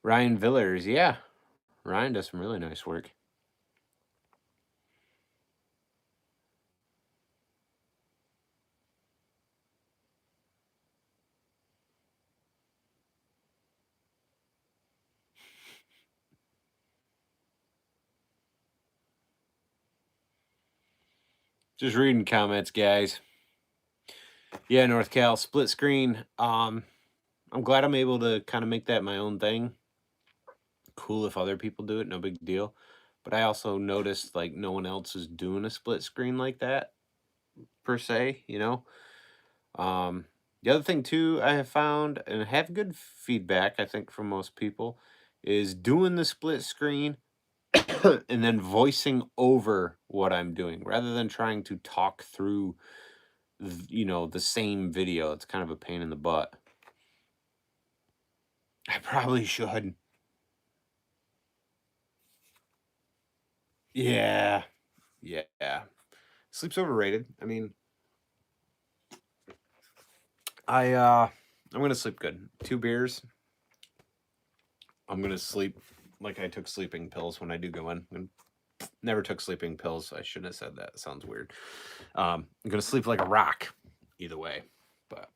Ryan Villers, yeah. Ryan does some really nice work. Just reading comments, guys. Yeah, North Cal, split screen. I'm glad I'm able to kind of make that my own thing. Cool if other people do it, no big deal. But I also noticed like no one else is doing a split screen like that, per se, you know. The other thing too I have found, and have good feedback, I think, from most people, is doing the split screen and then voicing over what I'm doing rather than trying to talk through, you know, the same video. It's kind of a pain in the butt. I probably should. Yeah. Yeah. Sleep's overrated. I mean, I'm gonna sleep good. 2 beers. I'm gonna sleep like I took sleeping pills when I do go in. Never took sleeping pills. I shouldn't have said that. It sounds weird. I'm gonna sleep like a rock either way. But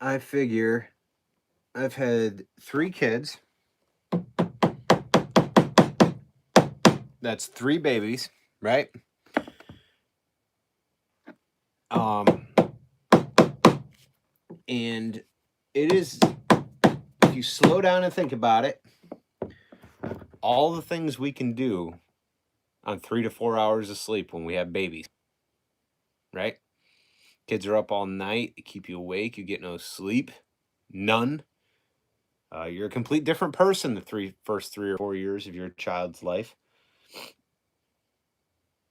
I figure I've had 3 kids. That's 3 babies, right? And it is, if you slow down and think about it, all the things we can do on 3 to 4 hours of sleep when we have babies, right? Kids are up all night, they keep you awake, you get no sleep, none. You're a complete different person the first 3 or 4 years of your child's life.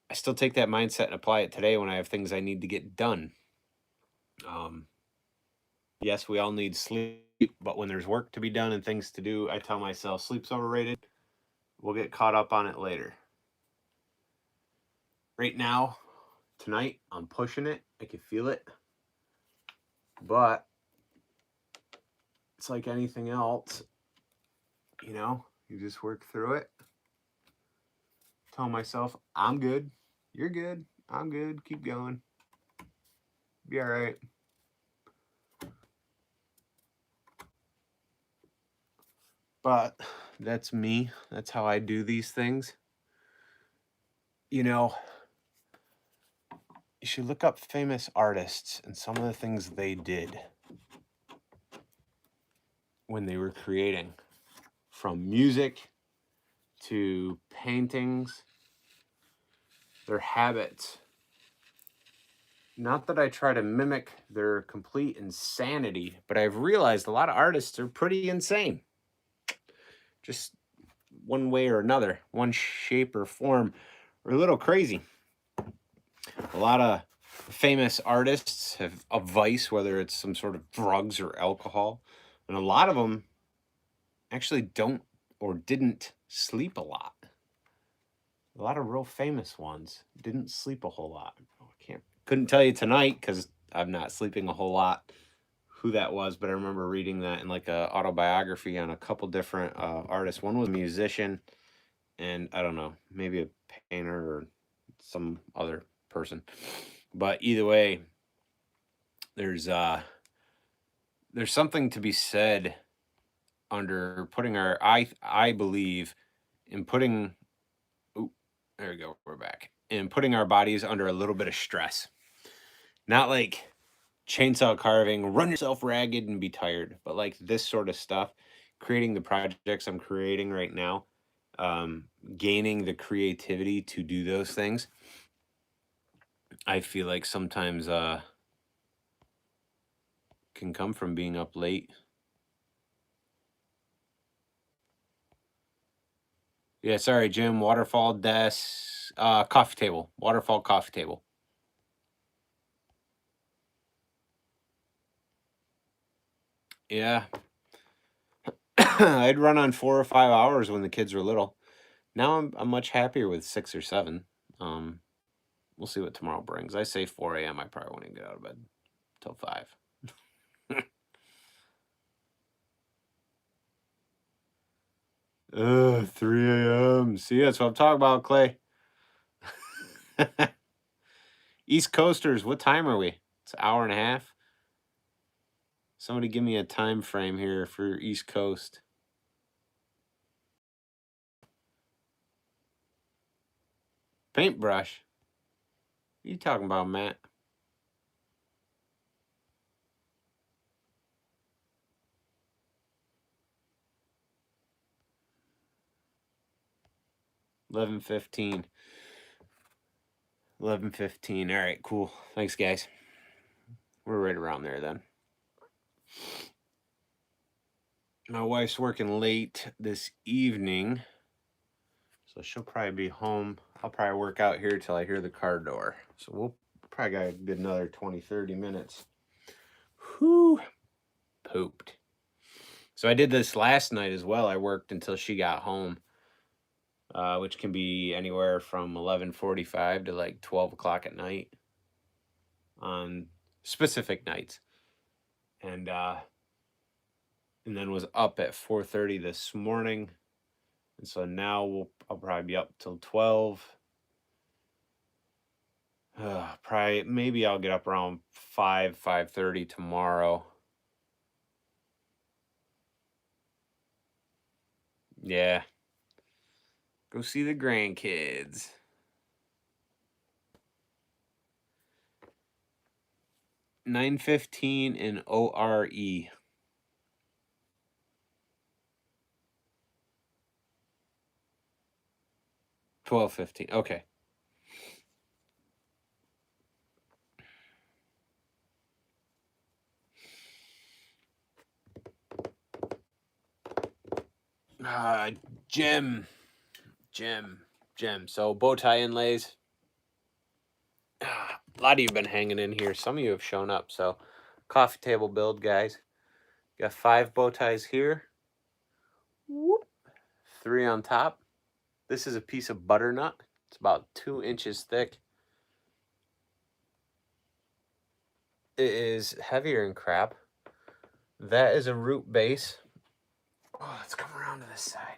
I still take that mindset and apply it today when I have things I need to get done. Yes, we all need sleep, but when there's work to be done and things to do, I tell myself sleep's overrated. We'll get caught up on it later. Right now, tonight, I'm pushing it. I can feel it. But it's like anything else, you know, you just work through it. Tell myself, I'm good. You're good. I'm good. Keep going. Be all right. But that's me. That's how I do these things. You know, you should look up famous artists and some of the things they did when they were creating, from music to paintings, their habits. Not that I try to mimic their complete insanity, but I've realized a lot of artists are pretty insane. Just one way or another, one shape or form, or a little crazy. A lot of famous artists have a vice, whether it's some sort of drugs or alcohol, and a lot of them actually don't or didn't sleep a lot. A lot of real famous ones didn't sleep a whole lot. Couldn't tell you tonight because I'm not sleeping a whole lot who that was, but I remember reading that in like a autobiography on a couple different artists. One was a musician, and I don't know, maybe a painter or some other person. But either way, there's something to be said under putting our I believe in putting there we go, we're back. In putting our bodies under a little bit of stress. Not like chainsaw carving, run yourself ragged and be tired, but like this sort of stuff, creating the projects I'm creating right now, gaining the creativity to do those things. I feel like sometimes can come from being up late. Yeah, sorry, Jim. Waterfall desk, coffee table, waterfall coffee table. Yeah, I'd run on 4 or 5 hours when the kids were little. Now I'm much happier with 6 or 7. We'll see what tomorrow brings. I say 4 a.m. I probably won't even get out of bed till 5. 3 a.m. See, that's what I'm talking about, Clay. East Coasters, what time are we? It's an hour and a half. Somebody give me a time frame here for East Coast. Paintbrush. What are you talking about, Matt? $11:15. 11:15. All right, cool. Thanks, guys. We're right around there then. My wife's working late this evening, so she'll probably be home. I'll probably work out here till I hear the car door. So we'll probably got a good another 20, 30 minutes. Whew. Pooped. So I did this last night as well. I worked until she got home, which can be anywhere from 11:45 to like 12 o'clock at night on specific nights. And then was up at 4:30 this morning. And so now I'll probably be up till 12. Probably maybe I'll get up around 5:30 tomorrow. Yeah. Go see the grandkids. $9:15 in ORE. 12:15. Okay. Jim. So bow tie inlays. A lot of you have been hanging in here. Some of you have shown up. So coffee table build, guys. Got 5 bow ties here. Whoop. 3 on top. This is a piece of butternut. It's about 2 inches thick. It is heavier than crap. That is a root base. Oh, let's come around to this side.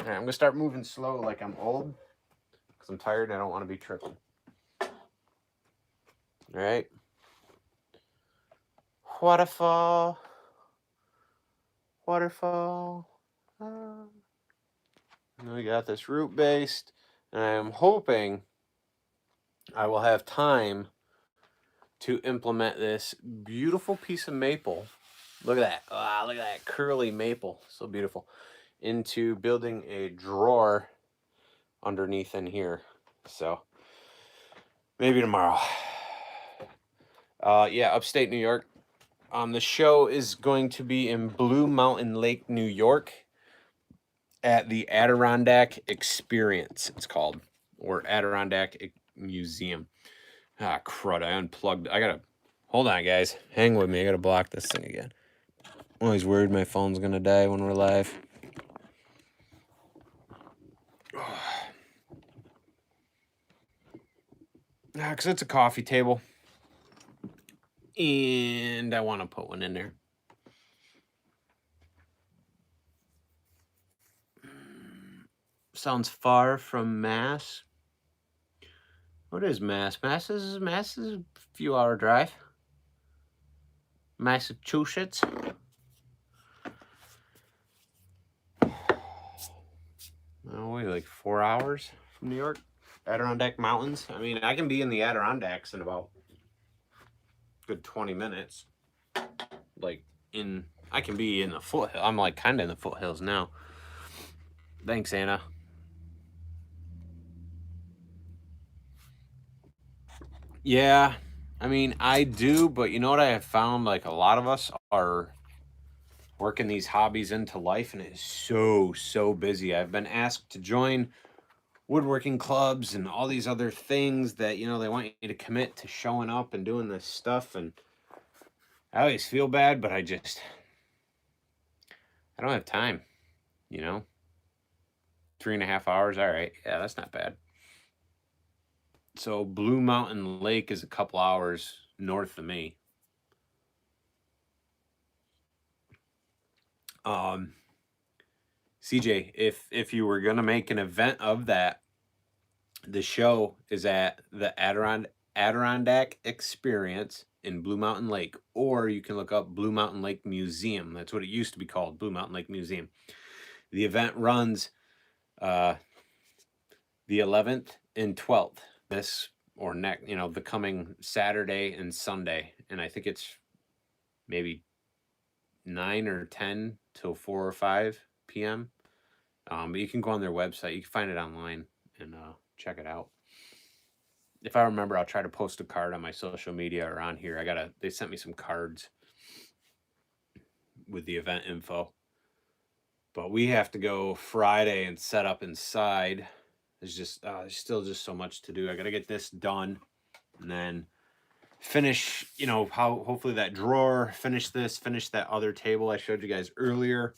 All right, I'm going to start moving slow like I'm old because I'm tired and I don't want to be tripping. All right. Waterfall. Waterfall. And we got this root base. And I am hoping I will have time to implement this beautiful piece of maple. Look at that. Ah, look at that curly maple. So beautiful. Into building a drawer underneath in here. So maybe tomorrow. Yeah, upstate New York. The show is going to be in Blue Mountain Lake, New York at the Adirondack Experience, it's called, or Adirondack Museum. Ah, crud, I unplugged. I gotta, hold on, guys. Hang with me. I gotta block this thing again. I'm always worried my phone's gonna die when we're live. Because it's a coffee table. And I want to put one in there. Sounds far from Mass. What is Mass? Mass is a few hour drive. Massachusetts. Oh, wait, like 4 hours from New York. Adirondack Mountains. I mean, I can be in the Adirondacks in about a good 20 minutes. Like I can be in the foothill. I'm like kind of in the foothills now. Thanks, Anna. Yeah, I mean, I do, but you know what I have found? Like, a lot of us are working these hobbies into life, and it is so busy. I've been asked to join woodworking clubs and all these other things that, you know, they want you to commit to showing up and doing this stuff, and I always feel bad, but I don't have time, you know? 3.5 hours, all right, yeah, that's not bad. So Blue Mountain Lake is a couple hours north of me. CJ, if you were gonna make an event of that, the show is at the Adirondack Experience in Blue Mountain Lake, or you can look up Blue Mountain Lake Museum. That's what it used to be called, Blue Mountain Lake Museum. The event runs the 11th and 12th. This or next, you know, the coming Saturday and Sunday, and I think it's maybe 9 or 10 till 4 or 5 p.m. But you can go on their website. You can find it online and check it out. If I remember, I'll try to post a card on my social media or on here. They sent me some cards with the event info. But we have to go Friday and set up inside. There's still just so much to do. I got to get this done and then finish, you know, hopefully that drawer, finish that other table I showed you guys earlier.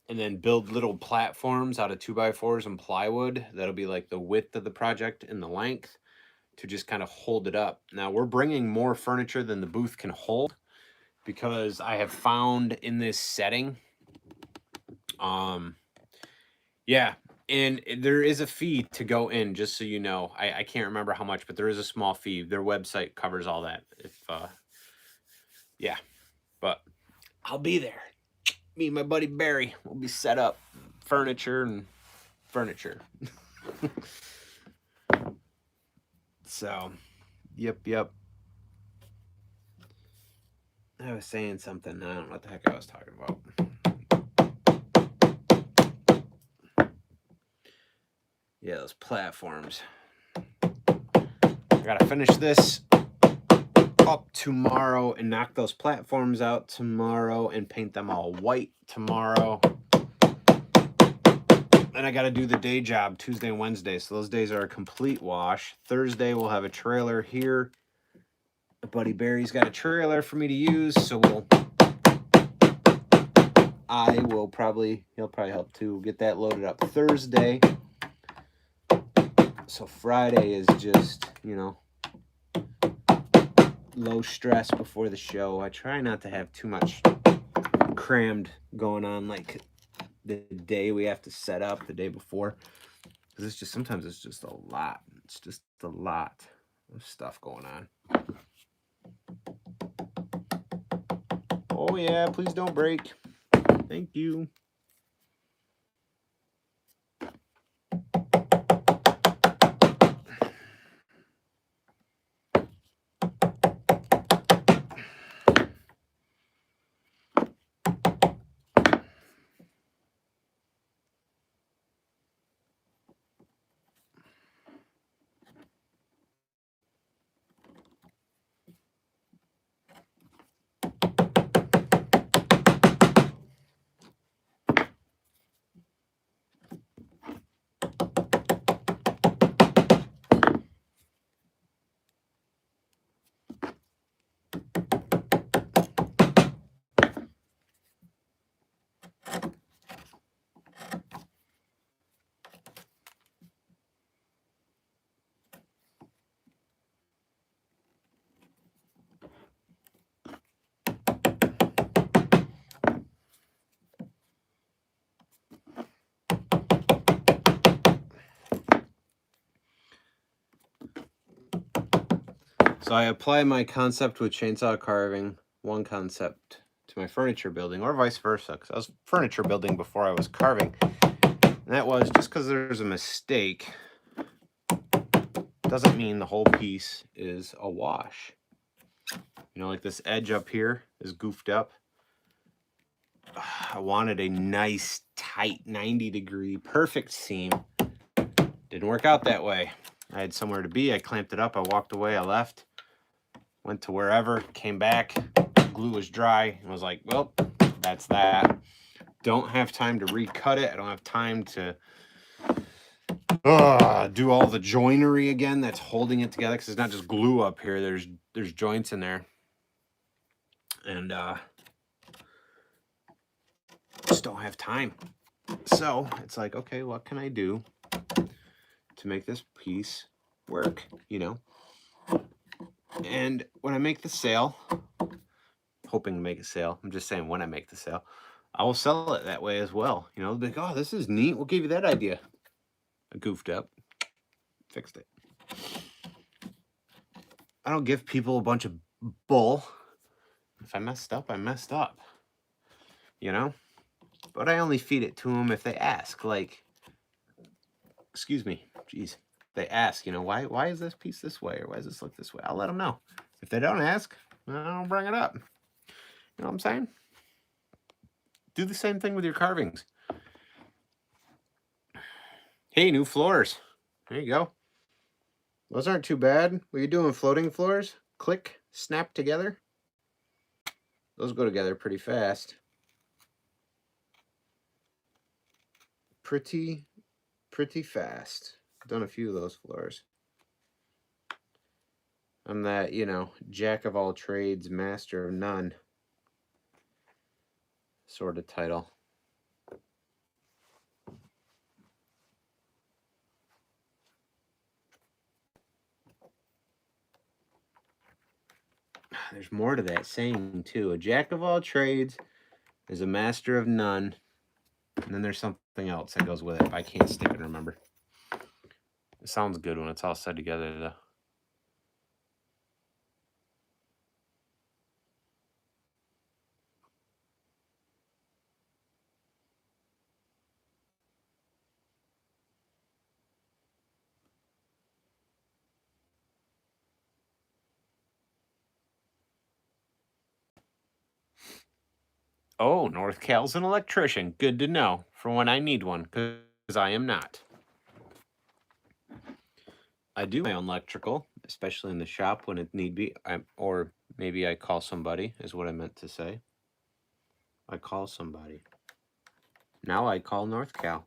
And then build little platforms out of 2x4s and plywood. That'll be like the width of the project and the length to just kind of hold it up. Now we're bringing more furniture than the booth can hold because I have found in this setting, yeah, and there is a fee to go in, just so you know. I can't remember how much, but there is a small fee. Their website covers all that. Yeah, but I'll be there. Me and my buddy Barry will be set up. Furniture. So, yep. I was saying something. I don't know what the heck I was talking about. Yeah, those platforms. I gotta finish this up tomorrow and knock those platforms out tomorrow and paint them all white tomorrow. Then I gotta do the day job Tuesday and Wednesday, so those days are a complete wash. Thursday we'll have a trailer here My buddy Barry's got a trailer for me to use, so he'll probably help too. Get that loaded up Thursday. So Friday is just, you know, low stress before the show. I try not to have too much crammed going on, like the day we have to set up the day before, because it's just sometimes it's just a lot. It's just a lot of stuff going on. Oh yeah, please don't break. Thank you. So I apply my concept with chainsaw carving, one concept to my furniture building, or vice versa, because I was furniture building before I was carving. And that was just because there's a mistake doesn't mean the whole piece is a wash. You know, like this edge up here is goofed up. I wanted a nice, tight, 90-degree, perfect seam. Didn't work out that way. I had somewhere to be. I clamped it up. I walked away. I left. Went to wherever. Came back. Glue was dry. And was like, well, that's that. Don't have time to recut it. I don't have time to do all the joinery again that's holding it together, because it's not just glue up here. There's joints in there. And just don't have time. So it's like, okay, what can I do to make this piece work, you know? And when I make the sale, hoping to make a sale, I'm just saying when I make the sale, I will sell it that way as well. You know, they'll be like, oh, this is neat. We'll give you that idea. I goofed up, fixed it. I don't give people a bunch of bull. If I messed up, I messed up. You know? But I only feed it to them if they ask. Like, excuse me, geez. They ask, you know, why is this piece this way, or why does this look this way? I'll let them know. If they don't ask, I don't bring it up. You know what I'm saying? Do the same thing with your carvings. Hey, new floors. There you go. Those aren't too bad. What are you doing, floating floors? Click, snap together. Those go together pretty fast. Pretty fast. I've done a few of those floors. I'm that, you know, jack of all trades, master of none sort of title. There's more to that saying too. A jack of all trades is a master of none. And then there's something else that goes with it, but I can't stick and remember. It sounds good when it's all said together though. Oh, North Cal's an electrician. Good to know for when I need one, because I am not. I do my own electrical, especially in the shop when it need be. Or maybe I call somebody, is what I meant to say. I call somebody. Now I call North Cal.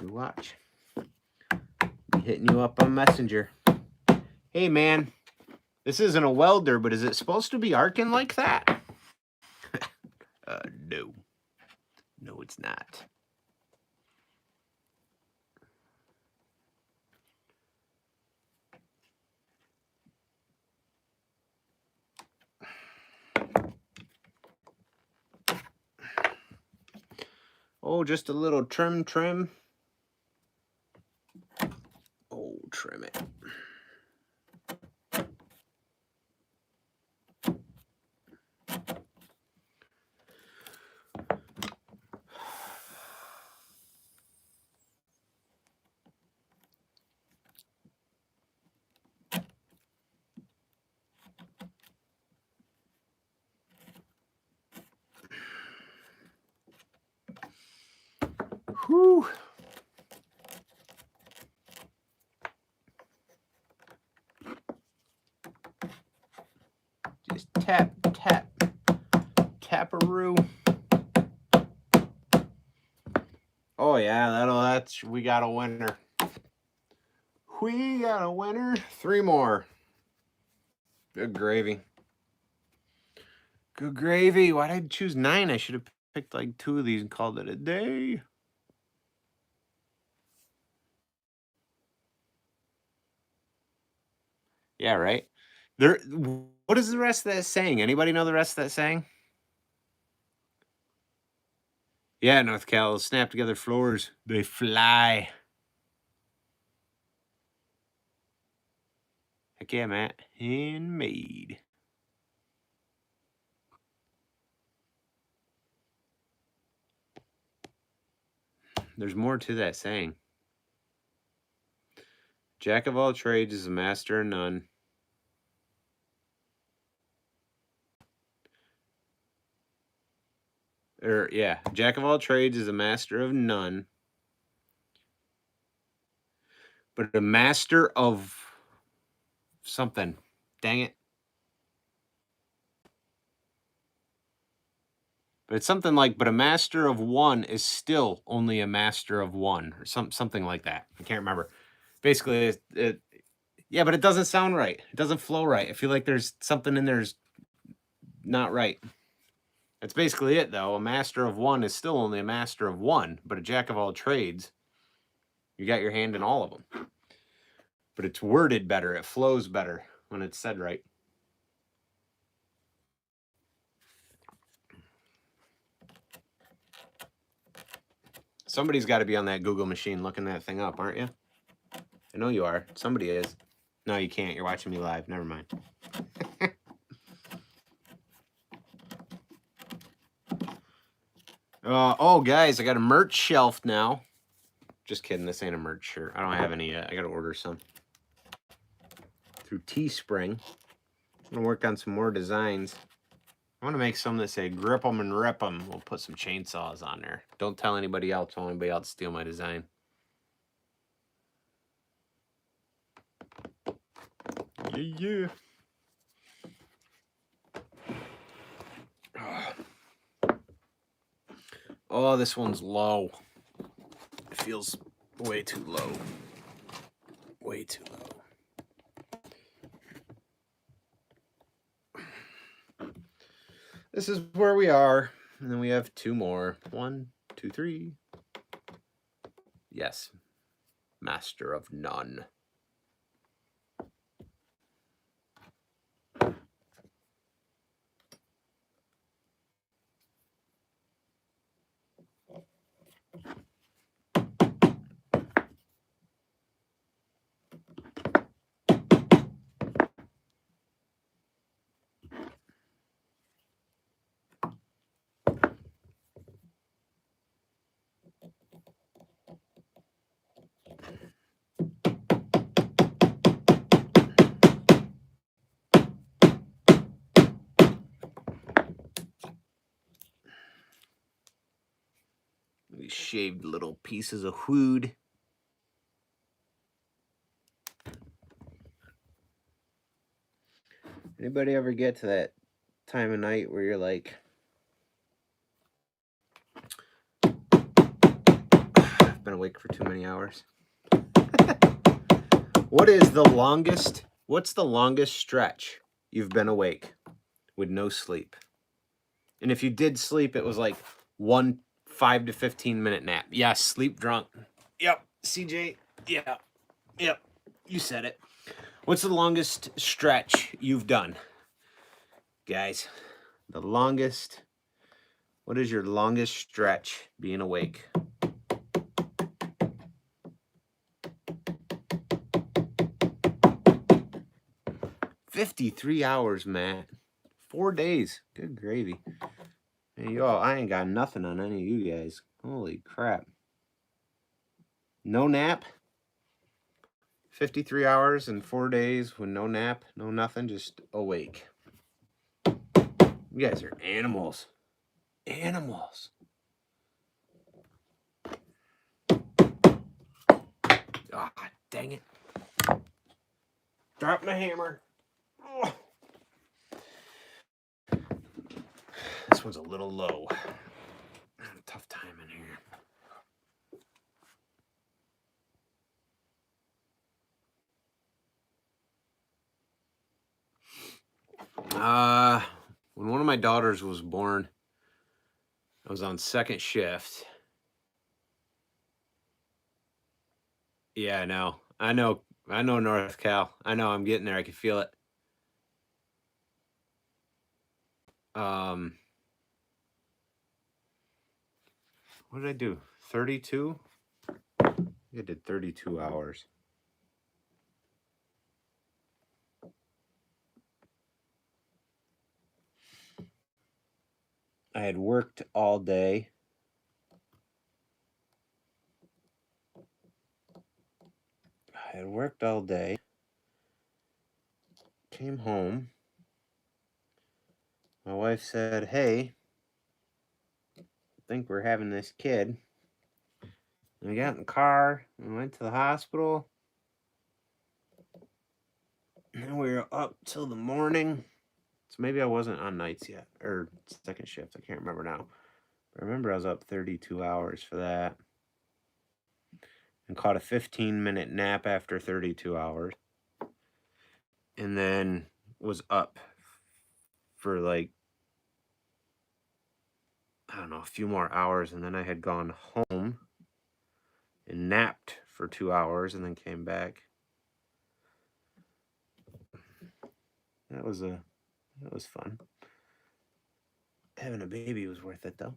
You watch. Be hitting you up on Messenger. Hey, man. This isn't a welder, but is it supposed to be arcing like that? No. No, it's not. Oh, just a little trim. Oh, trim it. Whew. Just tap, taparoo. Oh yeah, we got a winner. We got a winner. 3 more. Good gravy. Good gravy. Why did I choose 9? I should have picked like 2 of these and called it a day. Yeah, right. What is the rest of that saying? Anybody know the rest of that saying? Yeah, North Cal, snap together floors. They fly. Heck yeah, Matt. Handmade. There's more to that saying. Jack of all trades is a master of none. Yeah, Jack of all trades is a master of none. But a master of something. Dang it. But it's something like, but a master of one is still only a master of one, or something like that. I can't remember. Basically, yeah, but it doesn't sound right. It doesn't flow right. I feel like there's something in there's not right. That's basically it, though. A master of one is still only a master of one, but a jack of all trades, you got your hand in all of them. But it's worded better. It flows better when it's said right. Somebody's got to be on that Google machine looking that thing up, aren't you? I know you are. Somebody is. No, you can't. You're watching me live. Never mind. Oh, guys, I got a merch shelf now. Just kidding. This ain't a merch shirt. I don't have any yet. I got to order some through Teespring. I'm going to work on some more designs. I want to make some that say grip 'em and rip 'em. We'll put some chainsaws on there. Don't tell anybody else. Don't anybody else steal my design. Yeah. Oh, this one's low. It feels way too low. Way too low. This is where we are. And then we have 2 more. 1, 2, 3. Yes. Master of none. These shaved little pieces of wood. Anybody ever get to that time of night where you're like, I've been awake for too many hours? What is the longest What's the longest stretch you've been awake with no sleep? And if you did sleep, it was like 5 to 15 minute nap. Yeah, sleep drunk. Yep, CJ. Yeah, yep. You said it. What's the longest stretch you've done? Guys, the longest. What is your longest stretch being awake? "53 hours, Matt. 4 days. Good gravy. Hey, y'all, I ain't got nothing on any of you guys. Holy crap. No nap? 53 hours and 4 days with no nap, no nothing, just awake. You guys are animals. Animals. Ah, dang it. Drop my hammer. Oh. This one's a little low. I have a tough time in here. When one of my daughters was born, I was on second shift. Yeah, I know, North Cal. I know, I'm getting there. I can feel it. What did I do? 32? I did 32 hours. I had worked all day. Came home. My wife said, "Hey, I think we're having this kid." And we got in the car and went to the hospital. And we were up till the morning. So maybe I wasn't on nights yet, or second shift. I can't remember now. But I remember I was up 32 hours for that. And caught a 15-minute nap after 32 hours. And then was up for like, I don't know, a few more hours. And then I had gone home and napped for 2 hours and then came back. That was fun. Having a baby was worth it though.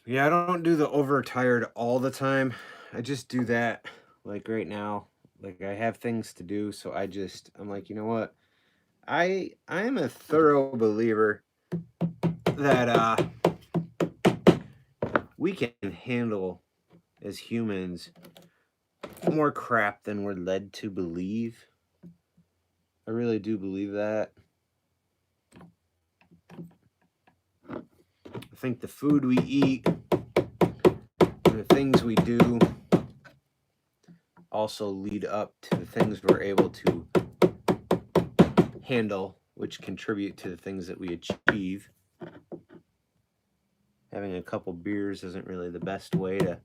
Yeah, I don't do the overtired all the time. I just do that like right now. Like I have things to do, so I'm like, you know what? I am a thorough believer that we can handle as humans more crap than we're led to believe. I really do believe that. I think the food we eat and the things we do also lead up to the things we're able to handle, which contribute to the things that we achieve. Having a couple beers isn't really the best way to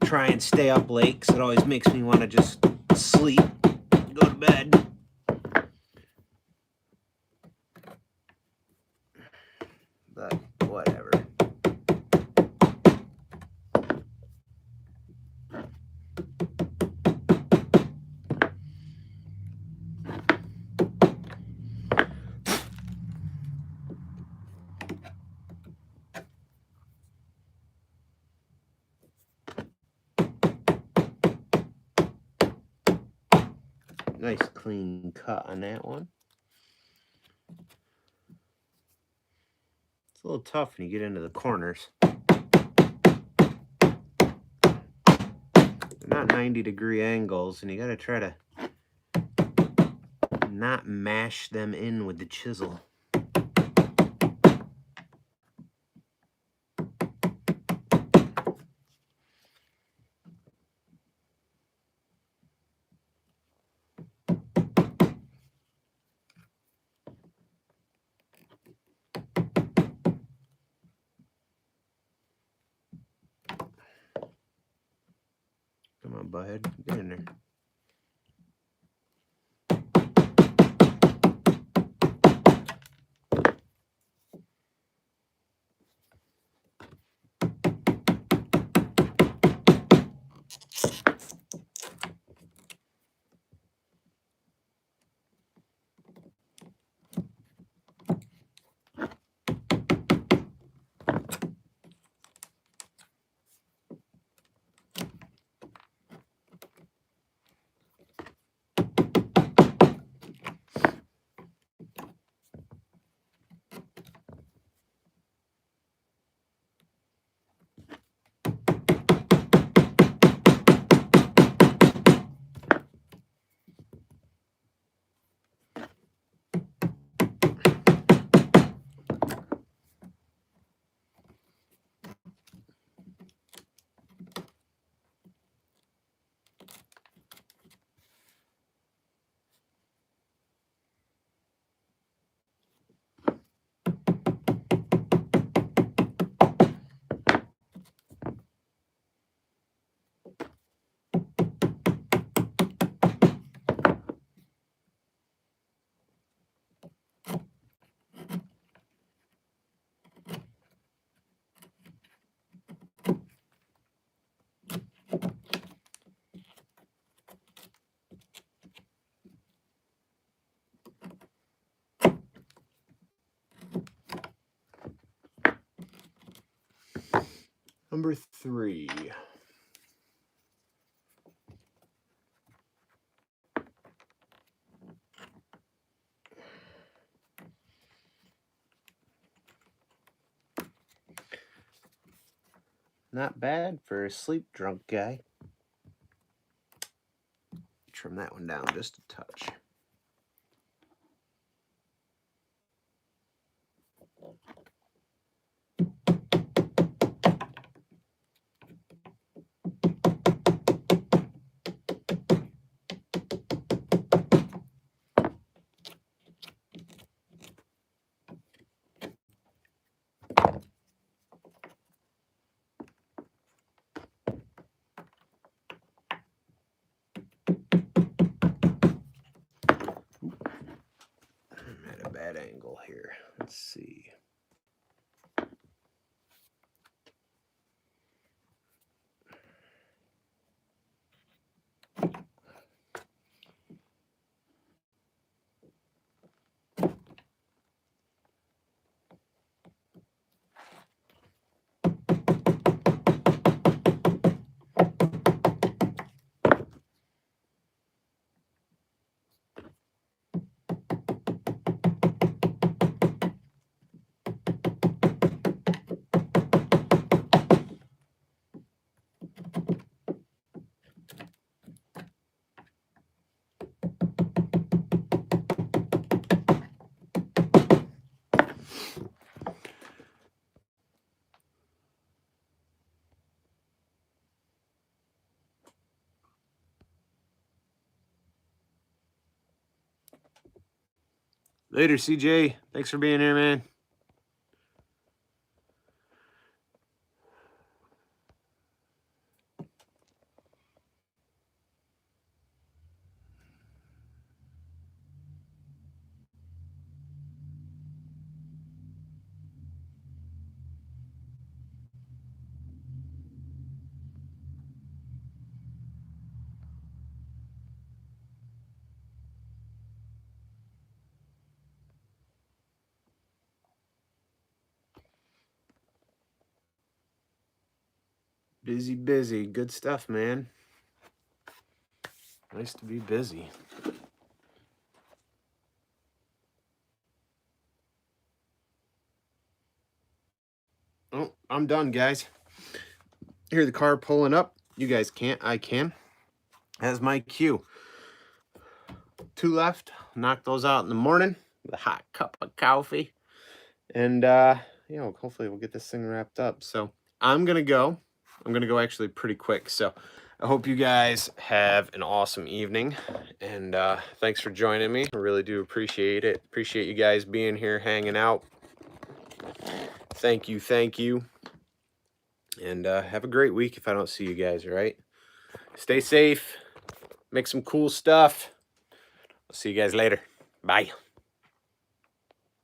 try and stay up late, because it always makes me want to just sleep, go to bed. But whatever. Nice clean cut on that one. It's a little tough when you get into the corners. They're not 90-degree angles, and you got to try to not mash them in with the chisel. Come on, butthead, get in there. Number 3. Not bad for a sleep drunk guy. Trim that one down just a touch. I'm at a bad angle here. Let's see. Later, CJ. Thanks for being here, man. Busy, busy. Good stuff, man. Nice to be busy. I'm done, guys. Hear the car pulling up. You guys can't, I can. That's my cue. 2 left. Knock those out in the morning with a hot cup of coffee. And, you know, hopefully we'll get this thing wrapped up. So I'm going to go. I'm going to go actually pretty quick. So I hope you guys have an awesome evening. And thanks for joining me. I really do appreciate it. Appreciate you guys being here, hanging out. Thank you. Thank you. And have a great week if I don't see you guys, all right? Stay safe. Make some cool stuff. I'll see you guys later. Bye.